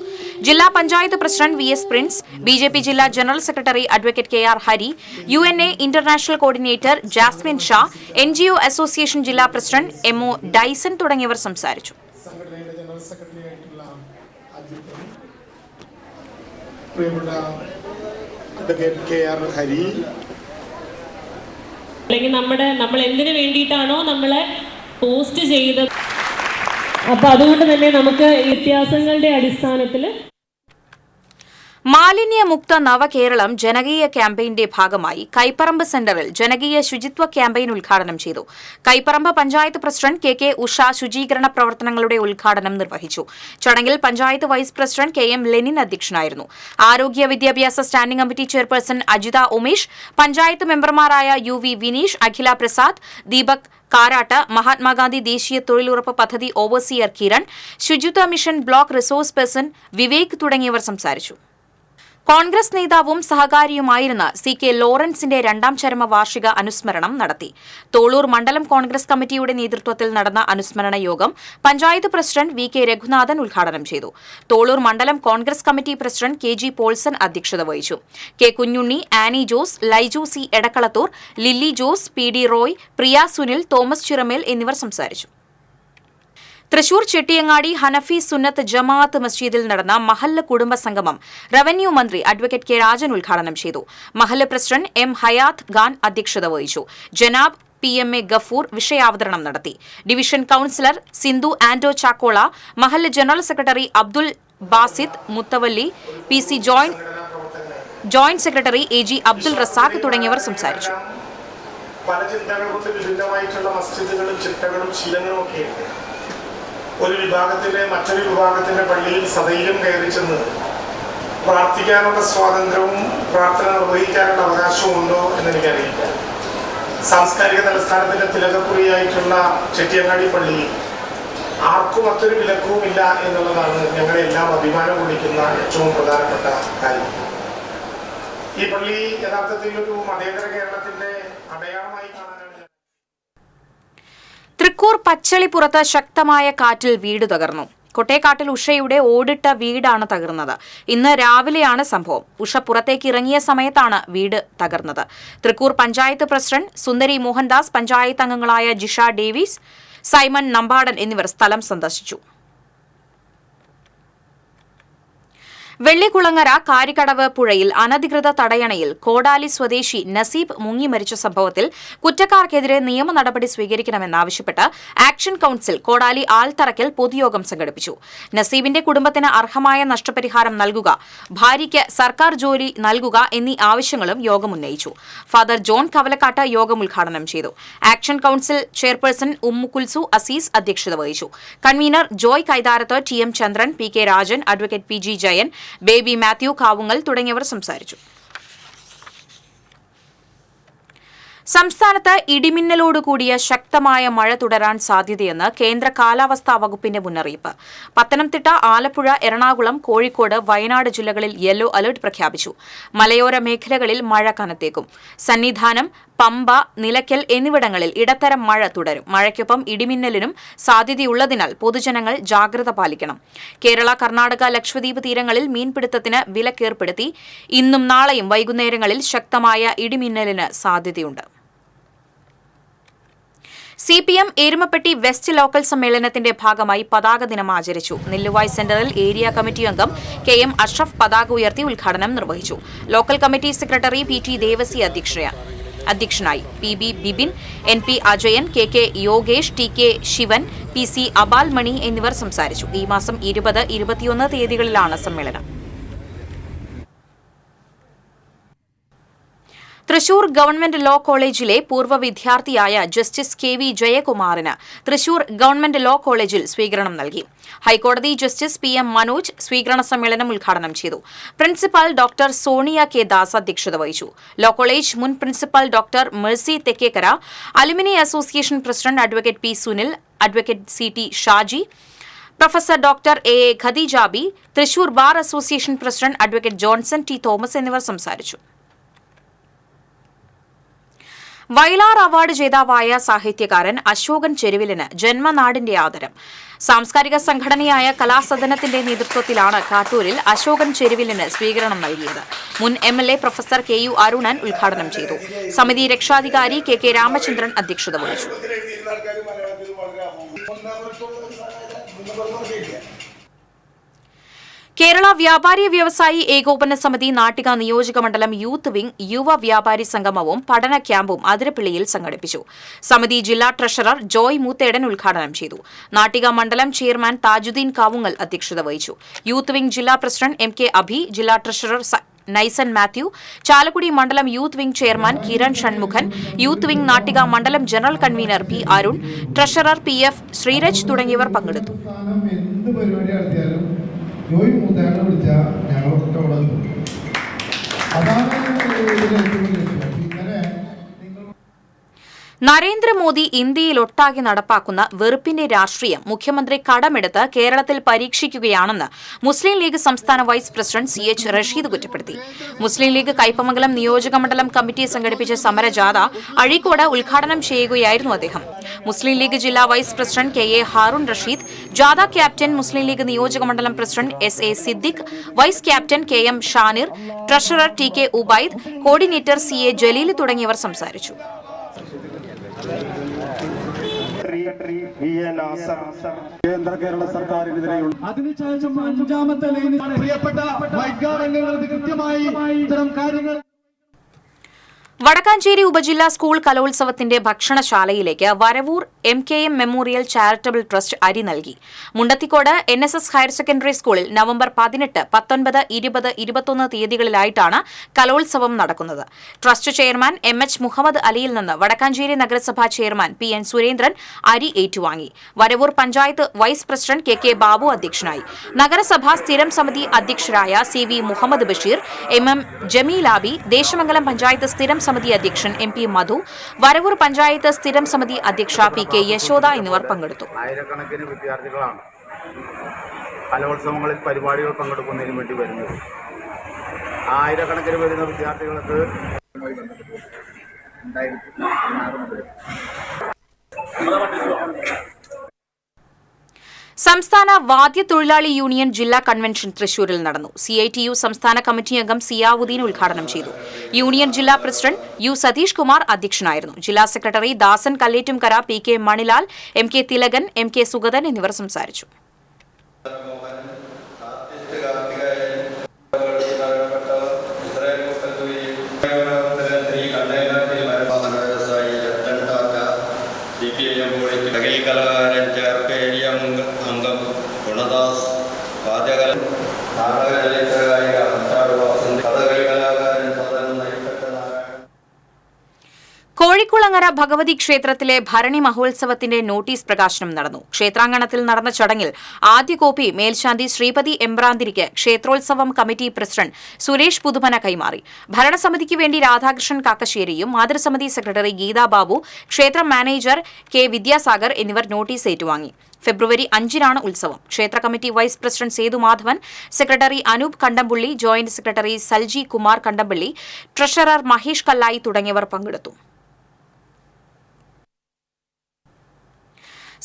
ജില്ലാ panchayat president V S Prince, BJP ജില്ലാ general secretary advocate K R Hari, UNA international coordinator Jasmine Shah, NGO association ജില്ലാ പ്രസിഡന്റ് MO ഡൈസൺ തുടങ്ങിയവർ സംസാരിച്ചു. അല്ലെങ്കിൽ നമ്മൾ എന്തിനു വേണ്ടിയിട്ടാണോ നമ്മളെ പോസ്റ്റ് ചെയ്തത്, അപ്പൊ അതുകൊണ്ട് തന്നെ നമുക്ക് വ്യത്യാസങ്ങളുടെ അടിസ്ഥാനത്തിൽ മാലിന്യമുക്ത നവകേരളം ജനകീയ ക്യാമ്പയിന്റെ ഭാഗമായി കൈപ്പറമ്പ് സെന്ററിൽ ജനകീയ ശുചിത്വ ക്യാമ്പയിൻ ഉദ്ഘാടനം ചെയ്തു. കൈപ്പറമ്പ് പഞ്ചായത്ത് പ്രസിഡന്റ് KK ഉഷ ശുചീകരണ പ്രവർത്തനങ്ങളുടെ ഉദ്ഘാടനം നിർവഹിച്ചു. ചടങ്ങിൽ panchayat vice president KM Lenin അധ്യക്ഷനായിരുന്നു. ആരോഗ്യ വിദ്യാഭ്യാസ standing committee chairperson Ajitha Umesh, panchayat മെമ്പർമാരായ UV വിനീഷ്, അഖില പ്രസാദ്, ദീപക് കാരാട്ട്, മഹാത്മാഗാന്ധി ദേശീയ തൊഴിലുറപ്പ് പദ്ധതി ഓവർസിയർ കിരൺ, ശുചിത്വ mission block resource person Vivek തുടങ്ങിയവർ സംസാരിച്ചു. കോൺഗ്രസ് നേതാവും സഹകാരിയുമായിരുന്ന CK ലോറൻസിന്റെ 2ാം ചരമവാർഷിക അനുസ്മരണം നടത്തി. തോളൂർ മണ്ഡലം കോൺഗ്രസ് കമ്മിറ്റിയുടെ നേതൃത്വത്തിൽ നടന്ന അനുസ്മരണ യോഗം പഞ്ചായത്ത് പ്രസിഡന്റ് VK രഘുനാഥൻ ഉദ്ഘാടനം ചെയ്തു. തോളൂർ മണ്ഡലം Congress committee president KG Paulson അധ്യക്ഷത വഹിച്ചു. K Kunjunni, Annie Jose, Laiju C Edakkalathur, Lilly Jose, PD Roy, Priya Sunil, Thomas Chiramel എന്നിവർ സംസാരിച്ചു. തൃശൂർ ചെട്ടിയങ്ങാടി ഹനഫി സുന്നത്ത് ജമാഅത്ത് മസ്ജിദിൽ നടന്ന മഹല്ല് കുടുംബ സംഗമം റവന്യൂ മന്ത്രി അഡ്വക്കേറ്റ് കെ രാജൻ ഉദ്ഘാടനം ചെയ്തു. മഹല്ല് പ്രസിഡന്റ് M ഹയാത്ത് ഖാൻ അധ്യക്ഷത വഹിച്ചു. ജനാബ് PMA ഗഫൂർ വിഷയാവതരണം നടത്തി. Division councillor Sindhu Anto Chakkola, മഹല്ല് general secretary Abdul Basid Muthavalli, PC joint secretary AG Abdul Razak തുടങ്ങിയവർ സംസാരിച്ചു. പല ചിന്തകൾക്കും വിഭിന്നമായിട്ടുള്ള മസ്ജിദുകളും ചിട്ടകളും ശീലങ്ങളും ഒക്കെയുണ്ട്. ഒരു വിഭാഗത്തിലെ മറ്റൊരു വിഭാഗത്തിന്റെ പള്ളിയിൽ സദൈവം കയറി ചെന്ന് പ്രാർത്ഥിക്കാനുള്ള സ്വാതന്ത്ര്യവും പ്രാർത്ഥന നിർവഹിക്കാനുള്ള അവകാശവും ഉണ്ടോ എന്നെനിക്കറിയില്ല. സാംസ്കാരിക തലസ്ഥാനത്തിന്റെ തിലകക്കുറിയായിട്ടുള്ള ചെട്ടിയങ്ങാടി പള്ളിയിൽ ആർക്കും മറ്റൊരു വിലക്കുമില്ല എന്നുള്ളതാണ് ഞങ്ങളെല്ലാം അഭിമാനം കൊള്ളിക്കുന്ന ഏറ്റവും പ്രധാനപ്പെട്ട കാര്യം. ഈ പള്ളി യഥാർത്ഥത്തിൽ ഒരു മതേതര കേരളത്തിന്റെ അടയാളമായി കാണാനാണ്. തൃക്കൂർ പച്ചളിപ്പുറത്ത് ശക്തമായ കാറ്റിൽ വീട് തകർന്നു. കൊട്ടേക്കാട്ടിൽ ഉഷയുടെ ഓടിട്ട വീടാണ് തകർന്നത്. ഇന്ന് രാവിലെയാണ് സംഭവം. ഉഷ പുറത്തേക്ക് ഇറങ്ങിയ സമയത്താണ് വീട് തകർന്നത്. തൃക്കൂർ പഞ്ചായത്ത് പ്രസിഡന്റ് സുന്ദരി മോഹൻദാസ്, പഞ്ചായത്ത് അംഗങ്ങളായ ജിഷ ഡേവിസ്, സൈമൺ നമ്പാടൻ എന്നിവർ സ്ഥലം സന്ദർശിച്ചു. വെള്ളിക്കുളങ്ങര കാരിക്കടവ് പുഴയിൽ അനധികൃത തടയണയിൽ കോടാലി സ്വദേശി നസീബ് മുങ്ങി മരിച്ച സംഭവത്തിൽ കുറ്റക്കാർക്കെതിരെ നിയമ നടപടി സ്വീകരിക്കണമെന്നാവശ്യപ്പെട്ട് ആക്ഷൻ കൌൺസിൽ കോടാലി ആൽത്തറയ്ക്കൽ പൊതുയോഗം സംഘടിപ്പിച്ചു. നസീബിന്റെ കുടുംബത്തിന് അർഹമായ നഷ്ടപരിഹാരം നൽകുക, ഭാര്യയ്ക്ക് സർക്കാർ ജോലി നൽകുക എന്നീ ആവശ്യങ്ങളും യോഗം ഉന്നയിച്ചു. ഫാദർ ജോൺ കവലക്കാട്ട് യോഗം ഉദ്ഘാടനം ചെയ്തു. Action council chairperson Ummukulsu Aziz അധ്യക്ഷത വഹിച്ചു. Convener Joy Kaitharath, TM Chandran, PK Rajan, advocate PG Jayan, Baby Mathew Kavungal തുടങ്ങിയവർ സംസാരിച്ചു. സംസ്ഥാനത്ത് ഇടിമിന്നലോടുകൂടിയ ശക്തമായ മഴ തുടരാൻ സാധ്യതയെന്ന് കേന്ദ്ര കാലാവസ്ഥാ വകുപ്പിന്റെ മുന്നറിയിപ്പ്. പത്തനംതിട്ട, ആലപ്പുഴ, എറണാകുളം, കോഴിക്കോട്, വയനാട് ജില്ലകളിൽ യെല്ലോ അലർട്ട് പ്രഖ്യാപിച്ചു. മലയോര മേഖലകളിൽ മഴ കനത്തേക്കും. സന്നിധാനം, പമ്പ, നിലയ്ക്കൽ എന്നിവിടങ്ങളിൽ ഇടത്തരം മഴ തുടരും. മഴയ്ക്കൊപ്പം ഇടിമിന്നലിനും സാധ്യതയുള്ളതിനാൽ പൊതുജനങ്ങൾ ജാഗ്രത പാലിക്കണം. കേരള, കർണാടക, ലക്ഷദ്വീപ് തീരങ്ങളിൽ മീൻപിടുത്തത്തിന് വിലക്കേർപ്പെടുത്തി. ഇന്നും നാളെയും വൈകുന്നേരങ്ങളിൽ ശക്തമായ ഇടിമിന്നലിന് സാധ്യതയുണ്ട്. CPM എരുമപ്പെട്ടി വെസ്റ്റ് ലോക്കൽ സമ്മേളനത്തിന്റെ ഭാഗമായി പതാക ദിനം ആചരിച്ചു. നെല്ലുവായ് സെന്ററിൽ ഏരിയ കമ്മിറ്റി അംഗം KM അഷ്റഫ് പതാക ഉയർത്തി ഉദ്ഘാടനം നിർവഹിച്ചു. Local committee secretary PT Devassy അധ്യക്ഷനായി. PB Bibin, NP Ajayan, KK Yogesh, TK Shivan, PC Abal മണി എന്നിവർ സംസാരിച്ചു. ഈ മാസം 20, 21 തീയതികളിലാണ് സമ്മേളനം. തൃശൂർ ഗവൺമെന്റ് ലോ കോളേജിലെ പൂർവ്വ വിദ്യാർത്ഥിയായ ജസ്റ്റിസ് KV ജയകുമാറിന് തൃശൂർ ഗവൺമെന്റ് ലോ കോളേജിൽ സ്വീകരണം നൽകി. ഹൈക്കോടതി ജസ്റ്റിസ് PM മനോജ് സ്വീകരണ സമ്മേളനം ഉദ്ഘാടനം ചെയ്തു. Principal doctor Sonia K Das അധ്യക്ഷത വഹിച്ചു. ലോ കോളേജ് മുൻ principal doctor Mercy Thekkekara, alumni association president advocate P Sunil, advocate CT Shaji, professor doctor A Khadeejabi, Thrissur bar association president advocate Johnson T Thomas എന്നിവർ സംസാരിച്ചു. വയലാർ അവാർഡ് ജേതാവായ സാഹിത്യകാരൻ അശോകൻ ചെരുവിലിന് ജന്മനാടിന്റെ ആദരം. സാംസ്കാരിക സംഘടനയായ കലാസദനത്തിന്റെ നേതൃത്വത്തിലാണ് കാട്ടൂരിൽ അശോകൻ ചെരുവിലിന് സ്വീകരണം നൽകിയത്. മുൻ MLA പ്രൊഫസർ KU അരുണൻ ഉദ്ഘാടനം ചെയ്തു. സമിതി രക്ഷാധികാരി KK രാമചന്ദ്രൻ അധ്യക്ഷത വഹിച്ചു. കേരള വ്യാപാരി വ്യവസായി ഏകോപന സമിതി നാട്ടിക നിയോജക മണ്ഡലം യൂത്ത് വിംഗ് യുവ വ്യാപാരി സംഗമവും പഠന ക്യാമ്പും അതിരപ്പിള്ളിയിൽ സംഘടിപ്പിച്ചു. സമിതി ജില്ലാ ട്രഷറർ ജോയ് മൂത്തേടൻ ഉദ്ഘാടനം ചെയ്തു. നാട്ടിക മണ്ഡലം ചെയർമാൻ താജുദ്ദീൻ കാവുങ്ങൽ അധ്യക്ഷത വഹിച്ചു. യൂത്ത് വിംഗ് ജില്ലാ പ്രസിഡന്റ് MK അഭി, ജില്ലാ ട്രഷറർ നൈസൻ മാത്യു, ചാലക്കുടി മണ്ഡലം youth wing chairman Kiran Shanmughan, youth wing Nattika മണ്ഡലം general convener P Arun, treasurer PF Sreeraj തുടങ്ങിയവർ പങ്കെടുത്തു. ജോയി മൂത്താണ്ട് വിളിച്ചാൽ ഞങ്ങളൊക്കെ അവിടെ നരേന്ദ്രമോദി ഇന്ത്യയിലൊട്ടാകെ നടപ്പാക്കുന്ന വെറുപ്പിന്റെ രാഷ്ട്രീയം മുഖ്യമന്ത്രി കടമെടുത്ത് കേരളത്തിൽ പരീക്ഷിക്കുകയാണെന്ന് മുസ്ലിം ലീഗ് സംസ്ഥാന വൈസ് പ്രസിഡന്റ് CH റഷീദ് കുറ്റപ്പെടുത്തി. മുസ്ലിം ലീഗ് കയ്പമംഗലം നിയോജകമണ്ഡലം കമ്മിറ്റി സംഘടിപ്പിച്ച സമരജാഥ അഴീക്കോട് ഉദ്ഘാടനം ചെയ്യുകയായിരുന്നു അദ്ദേഹം. മുസ്ലിം ലീഗ് ജില്ലാ vice president KA Haroon Rasheed, ജാഥ ക്യാപ്റ്റൻ മുസ്ലിം ലീഗ് നിയോജകമണ്ഡലം president SA Siddique, vice captain KM Shanir, treasurer TK Ubaid, coordinator CA Jaleel തുടങ്ങിയവർ സംസാരിച്ചു. കേന്ദ്ര കേരള സർക്കാരിനെതിരെയുള്ള അതിനുശേഷം 5ാമത്തെ ലൈനിൽ പ്രിയപ്പെട്ട വൈകാരംഗങ്ങൾ കൃത്യമായി ഇത്തരം കാര്യങ്ങൾ. വടക്കാഞ്ചേരി ഉപജില്ലാ സ്കൂൾ കലോത്സവത്തിന്റെ ഭക്ഷണശാലയിലേക്ക് Varavoor MKM memorial charitable trust അരി നൽകി. മുണ്ടത്തിക്കോട് NSS ഹയർ സെക്കൻഡറി സ്കൂളിൽ നവംബർ 18, 19, 20, 21 തീയതികളിലായിട്ടാണ് കലോത്സവം നടക്കുന്നത്. ട്രസ്റ്റ് ചെയർമാൻ MH മുഹമ്മദ് അലിയിൽ നിന്ന് വടക്കാഞ്ചേരി നഗരസഭാ ചെയർമാൻ PN സുരേന്ദ്രൻ അരി ഏറ്റുവാങ്ങി. Varavoor panchayat vice president KK Babu അധ്യക്ഷനായി. നഗരസഭാ സ്ഥിരം സമിതി അധ്യക്ഷരായ CV മുഹമ്മദ് ബഷീർ, MM ജമീലാബി, ദേശമംഗലം പഞ്ചായത്ത് സ്ഥിരം സമിതി അധ്യക്ഷൻ MP മധു, വരവൂർ പഞ്ചായത്ത് സ്ഥിരം സമിതി അധ്യക്ഷ PK യശോദ എന്നിവർ പങ്കെടുത്തു. ആയിരക്കണക്കിന് വിദ്യാർത്ഥികളാണ് കലോത്സവങ്ങളിൽ പരിപാടികൾ പങ്കെടുക്കുന്നതിന് വേണ്ടി വരുന്നത്. ആയിരക്കണക്കിന് വരുന്ന വിദ്യാർത്ഥികൾക്ക് സംസ്ഥാന വാദ്യ തൊഴിലാളി യൂണിയൻ ജില്ലാ കൺവെൻഷൻ തൃശൂരിൽ നടന്നു. CITU സംസ്ഥാന കമ്മിറ്റി അംഗം സിയാവുദ്ദീൻ ഉദ്ഘാടനം ചെയ്തു. യൂണിയൻ ജില്ലാ പ്രസിഡന്റ് U സതീഷ് കുമാർ അധ്യക്ഷനായിരുന്നു. ജില്ലാ secretary Dasan Kallettumkara, PK Manilal, MK Thilakan, MK Sugathan എന്നിവർ സംസാരിച്ചു. കോഴിക്കുളങ്ങര ഭഗവതി ക്ഷേത്രത്തിലെ ഭരണി മഹോത്സവത്തിന്റെ നോട്ടീസ് പ്രകാശനം നടന്നു. ക്ഷേത്രാങ്കണത്തിൽ നടന്ന ചടങ്ങിൽ ആദ്യ കോപ്പി മേൽശാന്തി ശ്രീപതി എമ്പ്രാന്തിരിക്ക് ക്ഷേത്രോത്സവം കമ്മിറ്റി പ്രസിഡന്റ് സുരേഷ് പുതുമന കൈമാറി. ഭരണസമിതിക്ക് വേണ്ടി രാധാകൃഷ്ണൻ കാക്കശ്ശേരിയും മാതൃസമിതി സെക്രട്ടറി ഗീതാ ബാബു, ക്ഷേത്ര മാനേജർ K വിദ്യാസാഗർ എന്നിവർ നോട്ടീസ് ഏറ്റുവാങ്ങി. ഫെബ്രുവരി 5-നാണ് ഉത്സവം. ക്ഷേത്ര committee vice president Sethumadhavan, secretary Anoop Kandampully, joint secretary Salji Kumar Kandampally, treasurer Mahesh Kallayi തുടങ്ങിയവർ പങ്കെടുത്തു.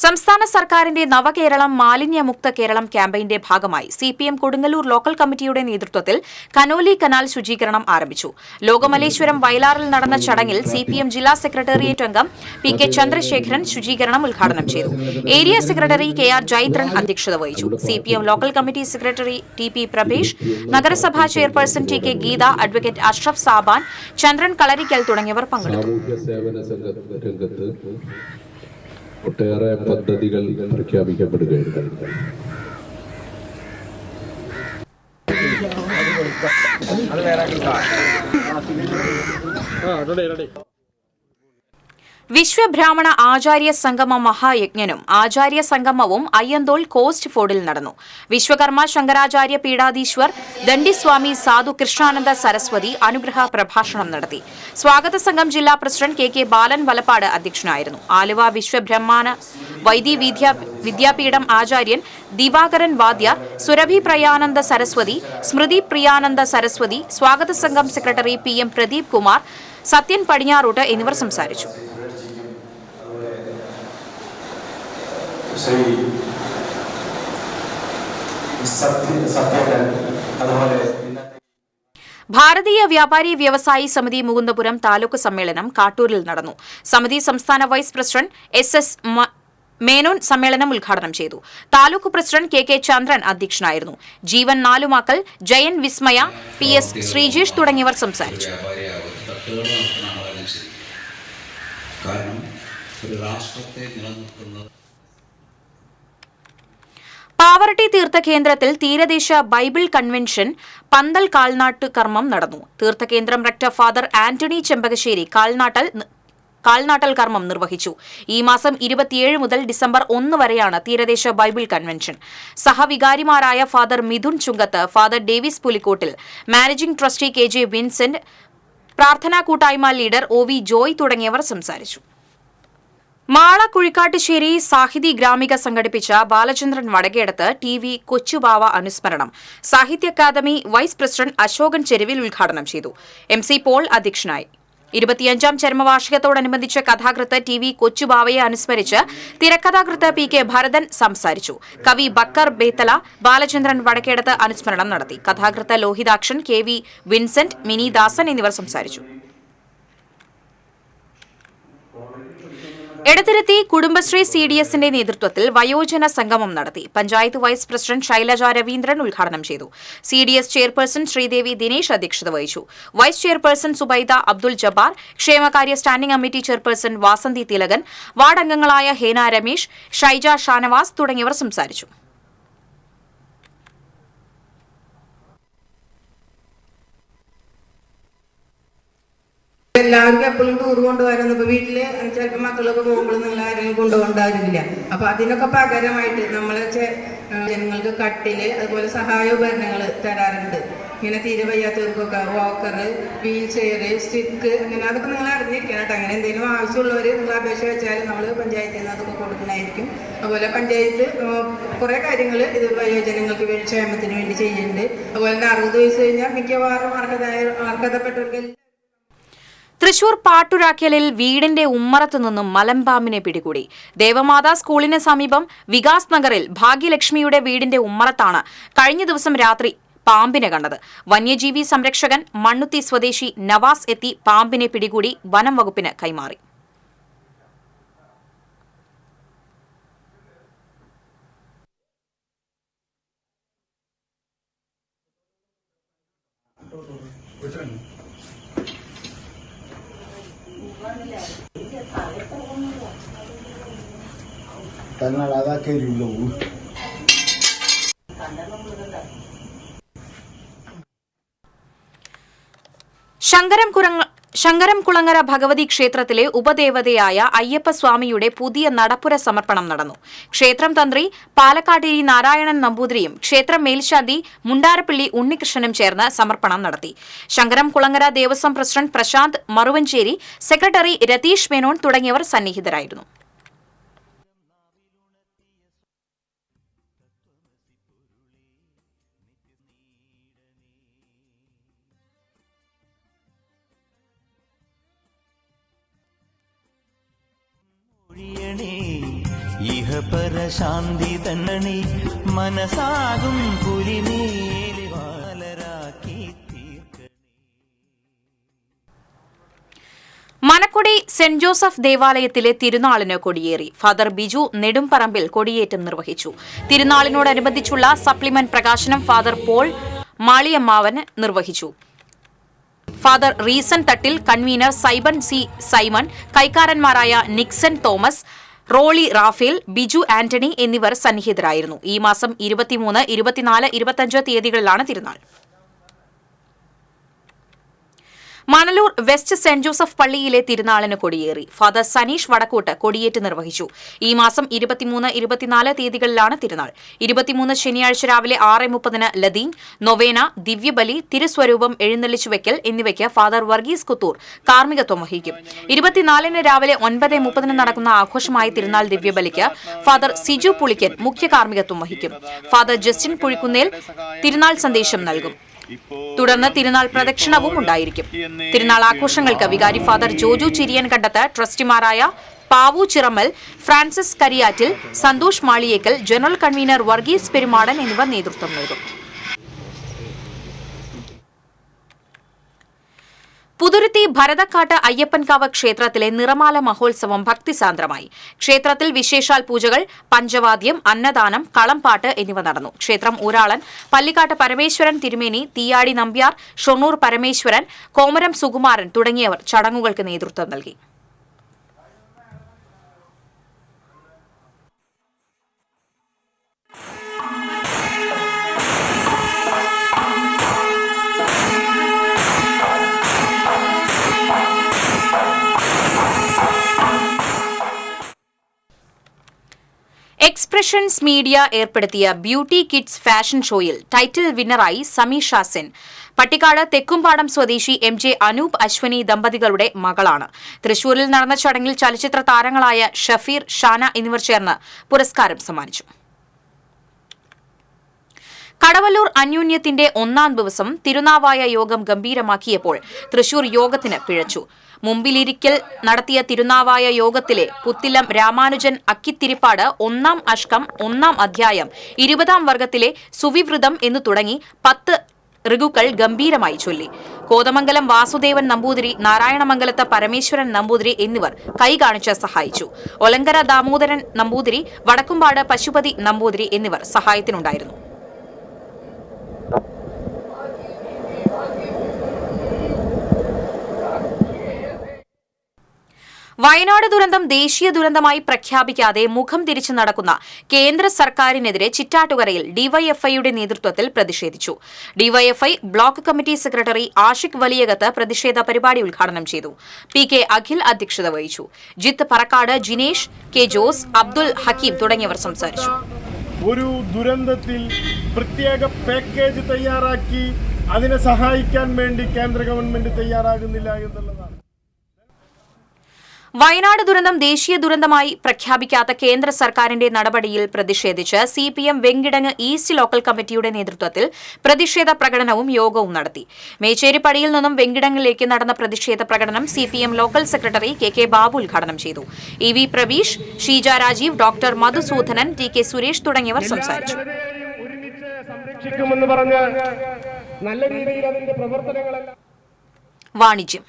സംസ്ഥാന സർക്കാരിന്റെ നവകേരളം മാലിന്യമുക്ത കേരളം ക്യാമ്പയിന്റെ ഭാഗമായി CPM കൊടുങ്ങല്ലൂർ ലോക്കൽ കമ്മിറ്റിയുടെ നേതൃത്വത്തിൽ കനോലി കനാൽ ശുചീകരണം ആരംഭിച്ചു. ലോകമലേശ്വരം വയലാറിൽ നടന്ന ചടങ്ങിൽ CPM ജില്ലാ സെക്രട്ടേറിയറ്റ് അംഗം PK ചന്ദ്രശേഖരൻ ശുചീകരണം ഉദ്ഘാടനം ചെയ്തു. ഏരിയ സെക്രട്ടറി KR ജൈത്രൻ അധ്യക്ഷത വഹിച്ചു. CPM local committee secretary TP Prabhesh, നഗരസഭാ chairperson TK Geetha, advocate Ashraf Saban, Chandran Kalarikkal തുടങ്ങിയവർ പങ്കെടുത്തു. ഒട്ടേറെ പദ്ധതികൾ പ്രഖ്യാപിക്കപ്പെടുകയുണ്ടായി. വിശ്വബ്രാഹ്മണ ആചാര്യ സംഗമ മഹായജ്ഞനും ആചാര്യ സംഗമവും അയ്യന്തോൾ കോസ്റ്റ് ഫോർഡിൽ നടന്നു. വിശ്വകർമ്മ ശങ്കരാചാര്യ പീഠാധീശ്വർ ദണ്ഡിസ്വാമി സാധു കൃഷ്ണാനന്ദ സരസ്വതി അനുഗ്രഹ പ്രഭാഷണം നടത്തി. സ്വാഗത സംഘം ജില്ലാ പ്രസിഡന്റ് KK ബാലൻ വലപ്പാട് അധ്യക്ഷനായിരുന്നു. ആലുവ വിശ്വബ്രഹ്മണ വൈദ്യ വിദ്യാപീഠം ആചാര്യൻ ദിവാകരൻ വാദ്യാർ, സുരഭി പ്രിയാനന്ദ സരസ്വതി, സ്മൃതി പ്രിയാനന്ദ സരസ്വതി, സ്വാഗത സംഘം സെക്രട്ടറി PM പ്രദീപ് കുമാർ, സത്യൻ പടിഞ്ഞാറൂട്ട് എന്നിവർ സംസാരിച്ചു. ഭാരതീയ വ്യാപാരി വ്യവസായി സമിതി മുകുന്ദപുരം താലൂക്ക് സമ്മേളനം കാട്ടൂരിൽ നടന്നു. സമിതി സംസ്ഥാന വൈസ് പ്രസിഡന്റ് SS മേനോൻ സമ്മേളനം ഉദ്ഘാടനം ചെയ്തു. താലൂക്ക് പ്രസിഡന്റ് KK ചന്ദ്രൻ അധ്യക്ഷനായിരുന്നു. ജീവൻ നാലുമാക്കൽ, ജയൻ വിസ്മയ, PS ശ്രീജേഷ് തുടങ്ങിയവർ സംസാരിച്ചു. പാവറട്ടി തീർത്ഥകേന്ദ്രത്തിൽ തീരദേശ ബൈബിൾ കൺവെൻഷൻ പന്തൽ കാൽനാട്ട് കർമ്മം നടന്നു. തീർത്ഥകേന്ദ്രം റെക്ടർ ഫാദർ ആന്റണി ചെമ്പകശ്ശേരി കാൽനാട്ടൽ കർമ്മം നിർവഹിച്ചു. ഈ മാസം 27 മുതൽ ഡിസംബർ 1 വരെയാണ് തീരദേശ ബൈബിൾ കൺവെൻഷൻ. സഹവികാരിമാരായ father Mithun Chunkath, father Davis Pulikottil, managing trustee KJ Vincent, പ്രാർത്ഥനാ കൂട്ടായ്മ ലീഡർ OV ജോയ് തുടങ്ങിയവർ സംസാരിച്ചു. മാള കുഴിക്കാട്ടുശ്ശേരി സാഹിതി ഗ്രാമിക സംഘടിപ്പിച്ച ബാലചന്ദ്രൻ വടകേടത്ത് TV കൊച്ചുബാവ അനുസ്മരണം സാഹിത്യ അക്കാദമി വൈസ് പ്രസിഡന്റ് അശോകൻ ചെരുവിൽ ഉദ്ഘാടനം ചെയ്തു. MC പോൾ അധ്യക്ഷനായി. 25ാം ചരമവാർഷികത്തോടനുബന്ധിച്ച് കഥാകൃത്ത് TV കൊച്ചുബാവയെ അനുസ്മരിച്ച് തിരക്കഥാകൃത്ത് PK ഭരതൻ സംസാരിച്ചു. കവി ബക്കർ ബേത്തല ബാലചന്ദ്രൻ വടക്കേടത്ത് അനുസ്മരണം നടത്തി. കഥാകൃത്ത് ലോഹിതാക്ഷൻ, KV വിൻസെന്റ്, മിനി ദാസൻ എന്നിവർ സംസാരിച്ചു. എടത്തിരുത്തി കുടുംബശ്രീ CDSന്റെ നേതൃത്വത്തിൽ വയോജന സംഗമം നടത്തി. പഞ്ചായത്ത് വൈസ് പ്രസിഡന്റ് ശൈലജ രവീന്ദ്രൻ ഉദ്ഘാടനം ചെയ്തു. CDS ചെയർപേഴ്സൺ ശ്രീദേവി ദിനേശ് അധ്യക്ഷത വഹിച്ചു. വൈസ് ചെയർപേഴ്സൺ സുബൈദ അബ്ദുൽ ജബ്ബാർ, ക്ഷേമകാര്യ standing committee chairperson Vasanthi Thilakan, ward അംഗങ്ങളായ ഹേന രമേശ്, ഷൈജ ഷാനവാസ് തുടങ്ങിയവർ സംസാരിച്ചു. എല്ലാവർക്കും എപ്പോഴും ടൂർ കൊണ്ടുപോകാനൊന്നും ഇപ്പോൾ വീട്ടിൽ ചിലപ്പോൾ മക്കളൊക്കെ പോകുമ്പോൾ നിങ്ങൾ ആരെങ്കിലും കൊണ്ടുപോകാറില്ല. അപ്പോൾ അതിനൊക്കെ പകരമായിട്ട് നമ്മൾ ജനങ്ങൾക്ക് കട്ടില് അതുപോലെ സഹായ ഉപകരണങ്ങൾ തരാറുണ്ട്. ഇങ്ങനെ തീരെ വയ്യാത്തവർക്കൊക്കെ വാക്കർ, വീൽ ചെയർ, സ്റ്റിക്ക്, അങ്ങനെ അതൊക്കെ നിങ്ങൾ അറിഞ്ഞിരിക്കണം കേട്ടോ. അങ്ങനെ എന്തെങ്കിലും ആവശ്യമുള്ളവർ നിങ്ങൾ അപേക്ഷ വെച്ചാൽ നമ്മൾ പഞ്ചായത്തിൽ നിന്ന് അതൊക്കെ കൊടുക്കണമായിരിക്കും. അതുപോലെ പഞ്ചായത്ത് കുറേ കാര്യങ്ങൾ ഇത് വയോജനങ്ങൾക്ക് വേണ്ടി ക്ഷേമത്തിന് വേണ്ടി ചെയ്യുന്നുണ്ട്. അതുപോലെ തന്നെ 60 വയസ്സ് കഴിഞ്ഞാൽ മിക്കവാറും അർഹതപ്പെട്ടവർക്ക്. തൃശൂർ പാട്ടുരാക്കലിൽ വീടിന്റെ ഉമ്മറത്തു നിന്നും മലമ്പാമ്പിനെ പിടികൂടി. ദേവമാതാ സ്കൂളിന് സമീപം വികാസ് നഗറിൽ ഭാഗ്യലക്ഷ്മിയുടെ വീടിന്റെ ഉമ്മറത്താണ് കഴിഞ്ഞ ദിവസം രാത്രി പാമ്പിനെ കണ്ടത്. വന്യജീവി സംരക്ഷകൻ മണ്ണുത്തി സ്വദേശി നവാസ് എത്തി പാമ്പിനെ പിടികൂടി വനം വകുപ്പിന് കൈമാറി. ശങ്കരംകുളങ്ങര ഭഗവതി ക്ഷേത്രത്തിലെ ഉപദേവതയായ അയ്യപ്പസ്വാമിയുടെ പുതിയ നടപ്പുര സമർപ്പണം നടന്നു. ക്ഷേത്രം തന്ത്രി പാലക്കാട്ടേരി നാരായണൻ നമ്പൂതിരിയും ക്ഷേത്രം മേൽശാന്തി മുണ്ടാരപ്പള്ളി ഉണ്ണികൃഷ്ണനും ചേർന്ന് സമർപ്പണം നടത്തി. ശങ്കരംകുളങ്ങര ദേവസ്വം പ്രസിഡന്റ് പ്രശാന്ത് മറുവഞ്ചേരി, സെക്രട്ടറി രതീഷ് മേനോൻ തുടങ്ങിയവർ സന്നിഹിതരായിരുന്നു. ഇഹപരശാന്തി തന്നണി മനസാകും പുലിമേലി വാലരാക്കി തീർക്കണി. മനക്കൊടി സെന്റ് ജോസഫ് ദേവാലയത്തിലെ തിരുനാളിന് കൊടിയേറി. ഫാദർ ബിജു നെടുംപറമ്പിൽ കൊടിയേറ്റം നിർവഹിച്ചു. തിരുനാളിനോടനുബന്ധിച്ചുള്ള സപ്ലിമെന്റ് പ്രകാശനം ഫാദർ പോൾ മാളിയമ്മാവൻ നിർവഹിച്ചു. Father Rison Thattil, convener Saiban C Simon, കൈക്കാരന്മാരായ Nixon Thomas, Roly Raphael, Biju Antony എന്നിവർ സന്നിഹിതരായിരുന്നു. ഈ മാസം 23, 24, 25 തീയതികളിലാണ് തിരുനാൾ. മണലൂർ വെസ്റ്റ് സെന്റ് ജോസഫ് പള്ളിയിലെ തിരുനാളിന് കൊടിയേറി. ഫാദർ സനീഷ് വടക്കോട്ട് കൊടിയേറ്റ് നിർവഹിച്ചു. ഈ മാസം 23, 24 തീയതികളിലാണ് തിരുനാൾ. 23 ശനിയാഴ്ച രാവിലെ 6:30 ലദീൻ, നൊവേന, ദിവ്യബലി, തിരുസ്വരൂപം എഴുന്നള്ളിച്ചുവെക്കൽ എന്നിവയ്ക്ക് ഫാദർ വർഗീസ് കുത്തൂർ കാർമ്മികത്വം വഹിക്കും. 24 രാവിലെ 9:30 നടക്കുന്ന ആഘോഷമായ തിരുനാൾ ദിവ്യബലിക്ക് ഫാദർ സിജു പുളിക്കൻ മുഖ്യ കാർമ്മികത്വം വഹിക്കും. ഫാദർ ജസ്റ്റിൻ പുഴിക്കുന്നേൽ തിരുനാൾ സന്ദേശം നൽകും. തുടർന്ന് തിരുനാൾ പ്രദക്ഷിണവും ഉണ്ടായിരിക്കും. തിരുനാൾ ആഘോഷങ്ങൾക്ക് വികാരി ഫാദർ ജോജു ചിരിയൻ കണ്ടത്ത്, ട്രസ്റ്റിമാരായ Pavu Chirammal, Francis Kariyattil, Santhosh Maliyekkal, general convener Varghese Perumadan എന്നിവർ നേതൃത്വം നൽകും. പുതുരുത്തി ഭരതക്കാട്ട് അയ്യപ്പൻകാവ് ക്ഷേത്രത്തിലെ നിറമാല മഹോത്സവം ഭക്തിസാന്ദ്രമായി. ക്ഷേത്രത്തിൽ വിശേഷാൽ പൂജകൾ, പഞ്ചവാദ്യം, അന്നദാനം, കളംപാട്ട് എന്നിവ നടന്നു. ക്ഷേത്രം ഊരാളൻ, പല്ലിക്കാട്ട് പരമേശ്വരൻ തിരുമേനി, തീയാടി നമ്പ്യാർ, ഷൊണ്ണൂർ പരമേശ്വരൻ, കോമരം സുകുമാരൻ തുടങ്ങിയവർ ചടങ്ങുകൾക്ക് നേതൃത്വം നൽകി. എക്സ്പ്രഷൻസ് മീഡിയ ഏർപ്പെടുത്തിയ ബ്യൂട്ടി കിഡ്സ് ഫാഷൻ ഷോയിൽ ടൈറ്റിൽ വിന്നറായി സമീഷ സെൻ. പട്ടിക്കാട് തെക്കുംപാടം സ്വദേശി MJ അനൂപ് അശ്വനി ദമ്പതികളുടെ മകളാണ്. തൃശൂരിൽ നടന്ന ചടങ്ങിൽ ചലച്ചിത്ര താരങ്ങളായ ഷഫീർ, ഷാന എന്നിവർ ചേർന്ന് പുരസ്കാരം സമ്മാനിച്ചു. കടവല്ലൂർ അന്യോന്യത്തിന്റെ 1-ാം ദിവസം തിരുനാവായ യോഗം ഗംഭീരമാക്കിയപ്പോൾ തൃശൂർ യോഗത്തിന് പിഴച്ചു. മുമ്പിലിരിക്കൽ നടത്തിയ തിരുനാവായ യോഗത്തിലെ പുത്തിലം രാമാനുജൻ അക്കിത്തിരിപ്പാട് 1-ാം അഷ്കം 1-ാം അധ്യായം 20-ാം വർഗത്തിലെ സുവിവൃതം എന്നു തുടങ്ങി 10 ഋഗുക്കൾ ഗംഭീരമായി ചൊല്ലി. കോതമംഗലം വാസുദേവൻ നമ്പൂതിരി, നാരായണമംഗലത്ത് പരമേശ്വരൻ നമ്പൂതിരി എന്നിവർ കൈകാണിച്ച് സഹായിച്ചു. ഒലങ്കര ദാമോദരൻ നമ്പൂതിരി, വടക്കുംപാട് പശുപതി നമ്പൂതിരി എന്നിവർ സഹായത്തിനുണ്ടായിരുന്നു. വയനാട് ദുരന്തം ദേശീയ ദുരന്തമായി പ്രഖ്യാപിക്കാതെ മുഖം തിരിച്ചു നടക്കുന്ന കേന്ദ്ര സർക്കാരിനെതിരെ ചിറ്റാറ്റുകരയിൽ ഡിവൈഎഫ്ഐയുടെ നേതൃത്വത്തിൽ പ്രതിഷേധിച്ചു. DYFI block committee secretary Ashiq Valiyakath പ്രതിഷേധ പരിപാടി ഉദ്ഘാടനം ചെയ്തു. PK അഖിൽ അധ്യക്ഷത വഹിച്ചു. ജിത്ത് പറക്കാട്, ജിനേഷ്, K ജോസ്, അബ്ദുൽ ഹക്കീം തുടങ്ങിയവർ സംസാരിച്ചു. ഒരു ദുരന്തത്തിൽ പ്രത്യേക പാക്കേജ് തയ്യാറാക്കി അതിനെ സഹായിക്കാൻ വേണ്ടി കേന്ദ്ര ഗവൺമെന്റ് തയ്യാറാകുന്നില്ല എന്നുള്ളതാണ്. വയനാട് ദുരന്തം ദേശീയ ദുരന്തമായി പ്രഖ്യാപിക്കാത്ത കേന്ദ്ര സർക്കാരിന്റെ നടപടിയിൽ പ്രതിഷേധിച്ച് CPM വെങ്കിടങ്ങ് ഈസ്റ്റ് ലോക്കൽ കമ്മിറ്റിയുടെ നേതൃത്വത്തിൽ പ്രതിഷേധ പ്രകടനവും യോഗവും നടത്തി. മേച്ചേരിപ്പടിയിൽ നിന്നും വെങ്കിടങ്ങിലേക്ക് നടന്ന പ്രതിഷേധ പ്രകടനം CPM local secretary KK Babu ഉദ്ഘാടനം ചെയ്തു. EV Praveesh, Sheeja Rajeev, doctor Madhusoodanan, TK Suresh തുടങ്ങിയവർ സംസാരിച്ചു. വാണിജ്യം.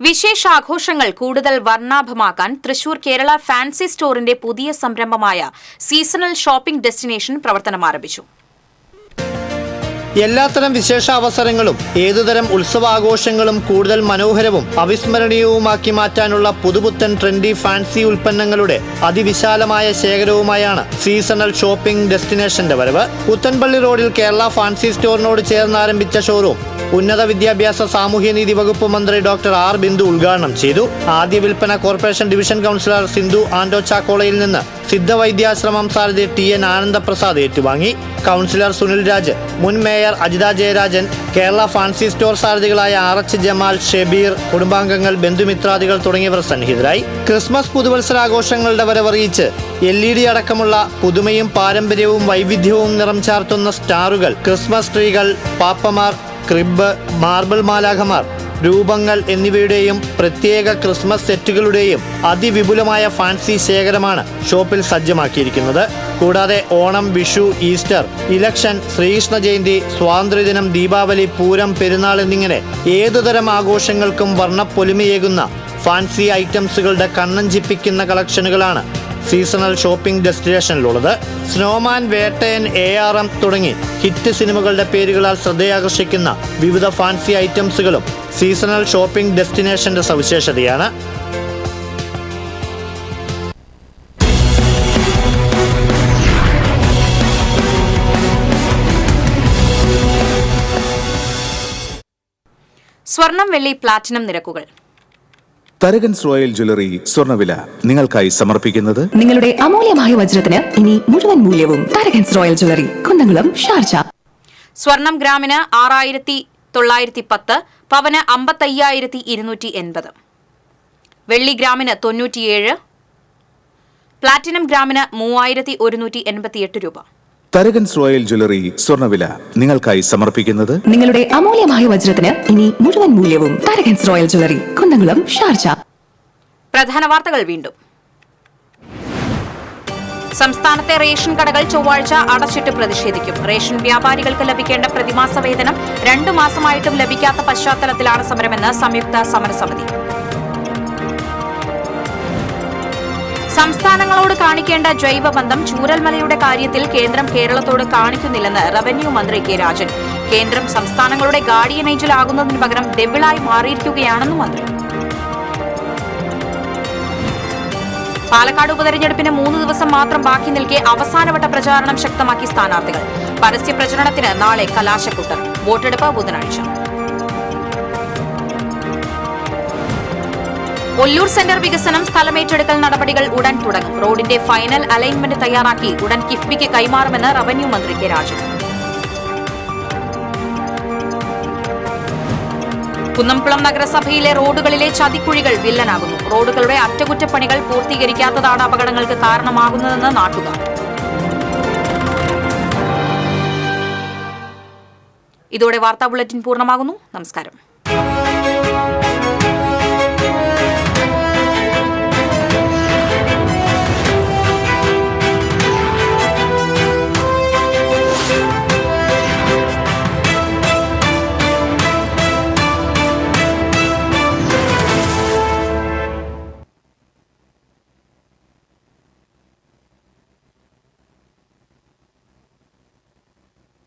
വിശേഷാഘോഷങ്ങൾ കൂടുതൽ വർണ്ണാഭമാക്കാൻ തൃശൂർ കേരള ഫാൻസി സ്റ്റോറിന്റെ പുതിയ സംരംഭമായ സീസണൽ ഷോപ്പിംഗ് ഡെസ്റ്റിനേഷൻ പ്രവർത്തനം ആരംഭിച്ചു. എല്ലാത്തരം വിശേഷാവസരങ്ങളും ഏതുതരം ഉത്സവാഘോഷങ്ങളും കൂടുതൽ മനോഹരവും അവിസ്മരണീയവുമാക്കി മാറ്റാനുള്ള പുതുപുത്തൻ ട്രെൻഡി ഫാൻസി ഉൽപ്പന്നങ്ങളുടെ അതിവിശാലമായ ശേഖരവുമായാണ് സീസണൽ ഷോപ്പിംഗ് ഡെസ്റ്റിനേഷന്റെ വരവ്. പുത്തൻപള്ളി റോഡിൽ കേരള ഫാൻസി സ്റ്റോറിനോട് ചേർന്ന് ആരംഭിച്ച ഷോറൂം ഉന്നത വിദ്യാഭ്യാസ സാമൂഹ്യനീതി വകുപ്പ് മന്ത്രി ഡോക്ടർ R ബിന്ദു ഉദ്ഘാടനം ചെയ്തു. ആദ്യ വിൽപ്പന കോർപ്പറേഷൻ ഡിവിഷൻ കൗൺസിലർ സിന്ധു ആൻഡോ ചാക്കോളയിൽ നിന്ന് സിദ്ധവൈദ്യാശ്രമം സാരഥി TN ആനന്ദപ്രസാദ് ഏറ്റുവാങ്ങി. കൗൺസിലർ സുനിൽ രാജ്, മുൻ mayor Ajitha Jayarajan, Kerala fancy store സാരഥികളായ RH ജമാൽ, ഷെബീർ, കുടുംബാംഗങ്ങൾ, ബന്ധുമിത്രാദികൾ തുടങ്ങിയവർ സന്നിഹിതരായി. ക്രിസ്മസ് പുതുവത്സരാഘോഷങ്ങളുടെ വരവറിയിച്ച് LED അടക്കമുള്ള പുതുമയും പാരമ്പര്യവും വൈവിധ്യവും നിറം ചാർത്തുന്ന സ്റ്റാറുകൾ, ക്രിസ്മസ് ട്രീകൾ, പാപ്പമാർ, ക്രിബ്, മാർബിൾ മാലാഖമാർ, രൂപങ്ങൾ എന്നിവയുടെയും പ്രത്യേക ക്രിസ്മസ് സെറ്റുകളുടെയും അതിവിപുലമായ ഫാൻസി ശേഖരമാണ് ഷോപ്പിൽ സജ്ജമാക്കിയിരിക്കുന്നത്. കൂടാതെ ഓണം, വിഷു, ഈസ്റ്റർ, ഇലക്ഷൻ, ശ്രീകൃഷ്ണ ജയന്തി, സ്വാതന്ത്ര്യദിനം, ദീപാവലി, പൂരം, പെരുന്നാൾ എന്നിങ്ങനെ ഏതുതരം ആഘോഷങ്ങൾക്കും വർണ്ണപ്പൊലിമയേകുന്ന ഫാൻസി ഐറ്റംസുകളുടെ കണ്ണഞ്ചിപ്പിക്കുന്ന കളക്ഷനുകളാണ് സീസണൽ ഷോപ്പിംഗ് ഡെസ്റ്റിനേഷനിലുള്ളത്. സ്നോമാൻ, വേട്ടയൻ, ARM തുടങ്ങി ഹിറ്റ് സിനിമകളുടെ പേരുകളാൽ ശ്രദ്ധയാകർഷിക്കുന്ന വിവിധ ഫാൻസി ഐറ്റംസുകളും സീസണൽ ഷോപ്പിംഗ് ഡെസ്റ്റിനേഷന്റെ സവിശേഷതയാണ്. സ്വർണം, വെള്ളി, പ്ലാറ്റിനം നിരക്കുകൾ. തരകൻസ് റോയൽ ജ്വല്ലറി സ്വർണ്ണവില നിങ്ങൾക്കായി സമർപ്പിക്കുന്നത് നിങ്ങളുടെ അമൂല്യമായ വജ്രത്തിന് ഇനി മുഴുവൻ മൂല്യവും Tharakans royal jewellery, Kunnamkulam, Sharjah. സ്വർണം ഗ്രാമിന് 6910, പവന് 55,280. വെള്ളി ഗ്രാമിന് 97, പ്ലാറ്റിനം ഗ്രാമിന് 3188 രൂപ. തരകൻസ് റോയൽ ജ്വല്ലറി സ്വർണ്ണവില നിങ്ങൾക്കായി സമർപ്പിക്കുന്നത് നിങ്ങളുടെ അമൂല്യമായ വജ്രത്തിന് ഇനി മുഴുവൻ മൂല്യവും Tharakans royal jewellery, Kunnamkulam, Sharjah. പ്രധാന വാർത്തകൾ വീണ്ടും. സംസ്ഥാനത്തെ റേഷൻ കടകൾ ചൊവ്വാഴ്ച അടച്ചിട്ട് പ്രതിഷേധിക്കും. റേഷൻ വ്യാപാരികൾക്ക് ലഭിക്കേണ്ട പ്രതിമാസ വേതനം 2 മാസമായിട്ടും ലഭിക്കാത്ത പശ്ചാത്തലത്തിലാണ് സമരമെന്ന് സംയുക്ത സമരസമിതി. സംസ്ഥാനങ്ങളോട് കാണിക്കേണ്ട ജൈവബന്ധം ചൂരൽമലയുടെ കാര്യത്തിൽ കേന്ദ്രം കേരളത്തോട് കാണിക്കുന്നില്ലെന്ന് റവന്യൂ മന്ത്രി കെ രാജൻ. കേന്ദ്രം സംസ്ഥാനങ്ങളുടെ ഗാർഡിയൻ ഏഞ്ചൽ ആകുന്നതിന് പകരം ഡെവിളായി മാറിയിരിക്കുകയാണെന്നും മന്ത്രി. പാലക്കാട് ഉപതെരഞ്ഞെടുപ്പിന് 3 ദിവസം മാത്രം ബാക്കി നിൽക്കെ അവസാനവട്ട പ്രചാരണം ശക്തമാക്കി സ്ഥാനാർത്ഥികൾ. പരസ്യ പ്രചരണത്തിന് നാളെ കലാശക്കൂട്ടർ. വോട്ടെടുപ്പ് ബുധനാഴ്ച. ഒല്ലൂർ സെന്റർ വികസനം, സ്ഥലമേറ്റെടുക്കൽ നടപടികൾ ഉടൻ തുടങ്ങും. റോഡിന്റെ ഫൈനൽ അലൈൻമെന്റ് തയ്യാറാക്കി ഉടൻ കിഫ്ബിക്ക് കൈമാറുമെന്ന് റവന്യൂ മന്ത്രി കെ രാജൻ. കുന്നംകുളം നഗരസഭയിലെ റോഡുകളിലെ ചതിക്കുഴികൾ വില്ലനാകുന്നു. റോഡുകളുടെ അറ്റകുറ്റപ്പണികൾ പൂർത്തീകരിക്കാത്തതാണ് അപകടങ്ങൾക്ക് കാരണമാകുന്നതെന്ന് നാട്ടുകാർ. ഇതോടെ വാർത്താ ബുള്ളറ്റിൻ പൂർണ്ണമാകുന്നു. നമസ്കാരം.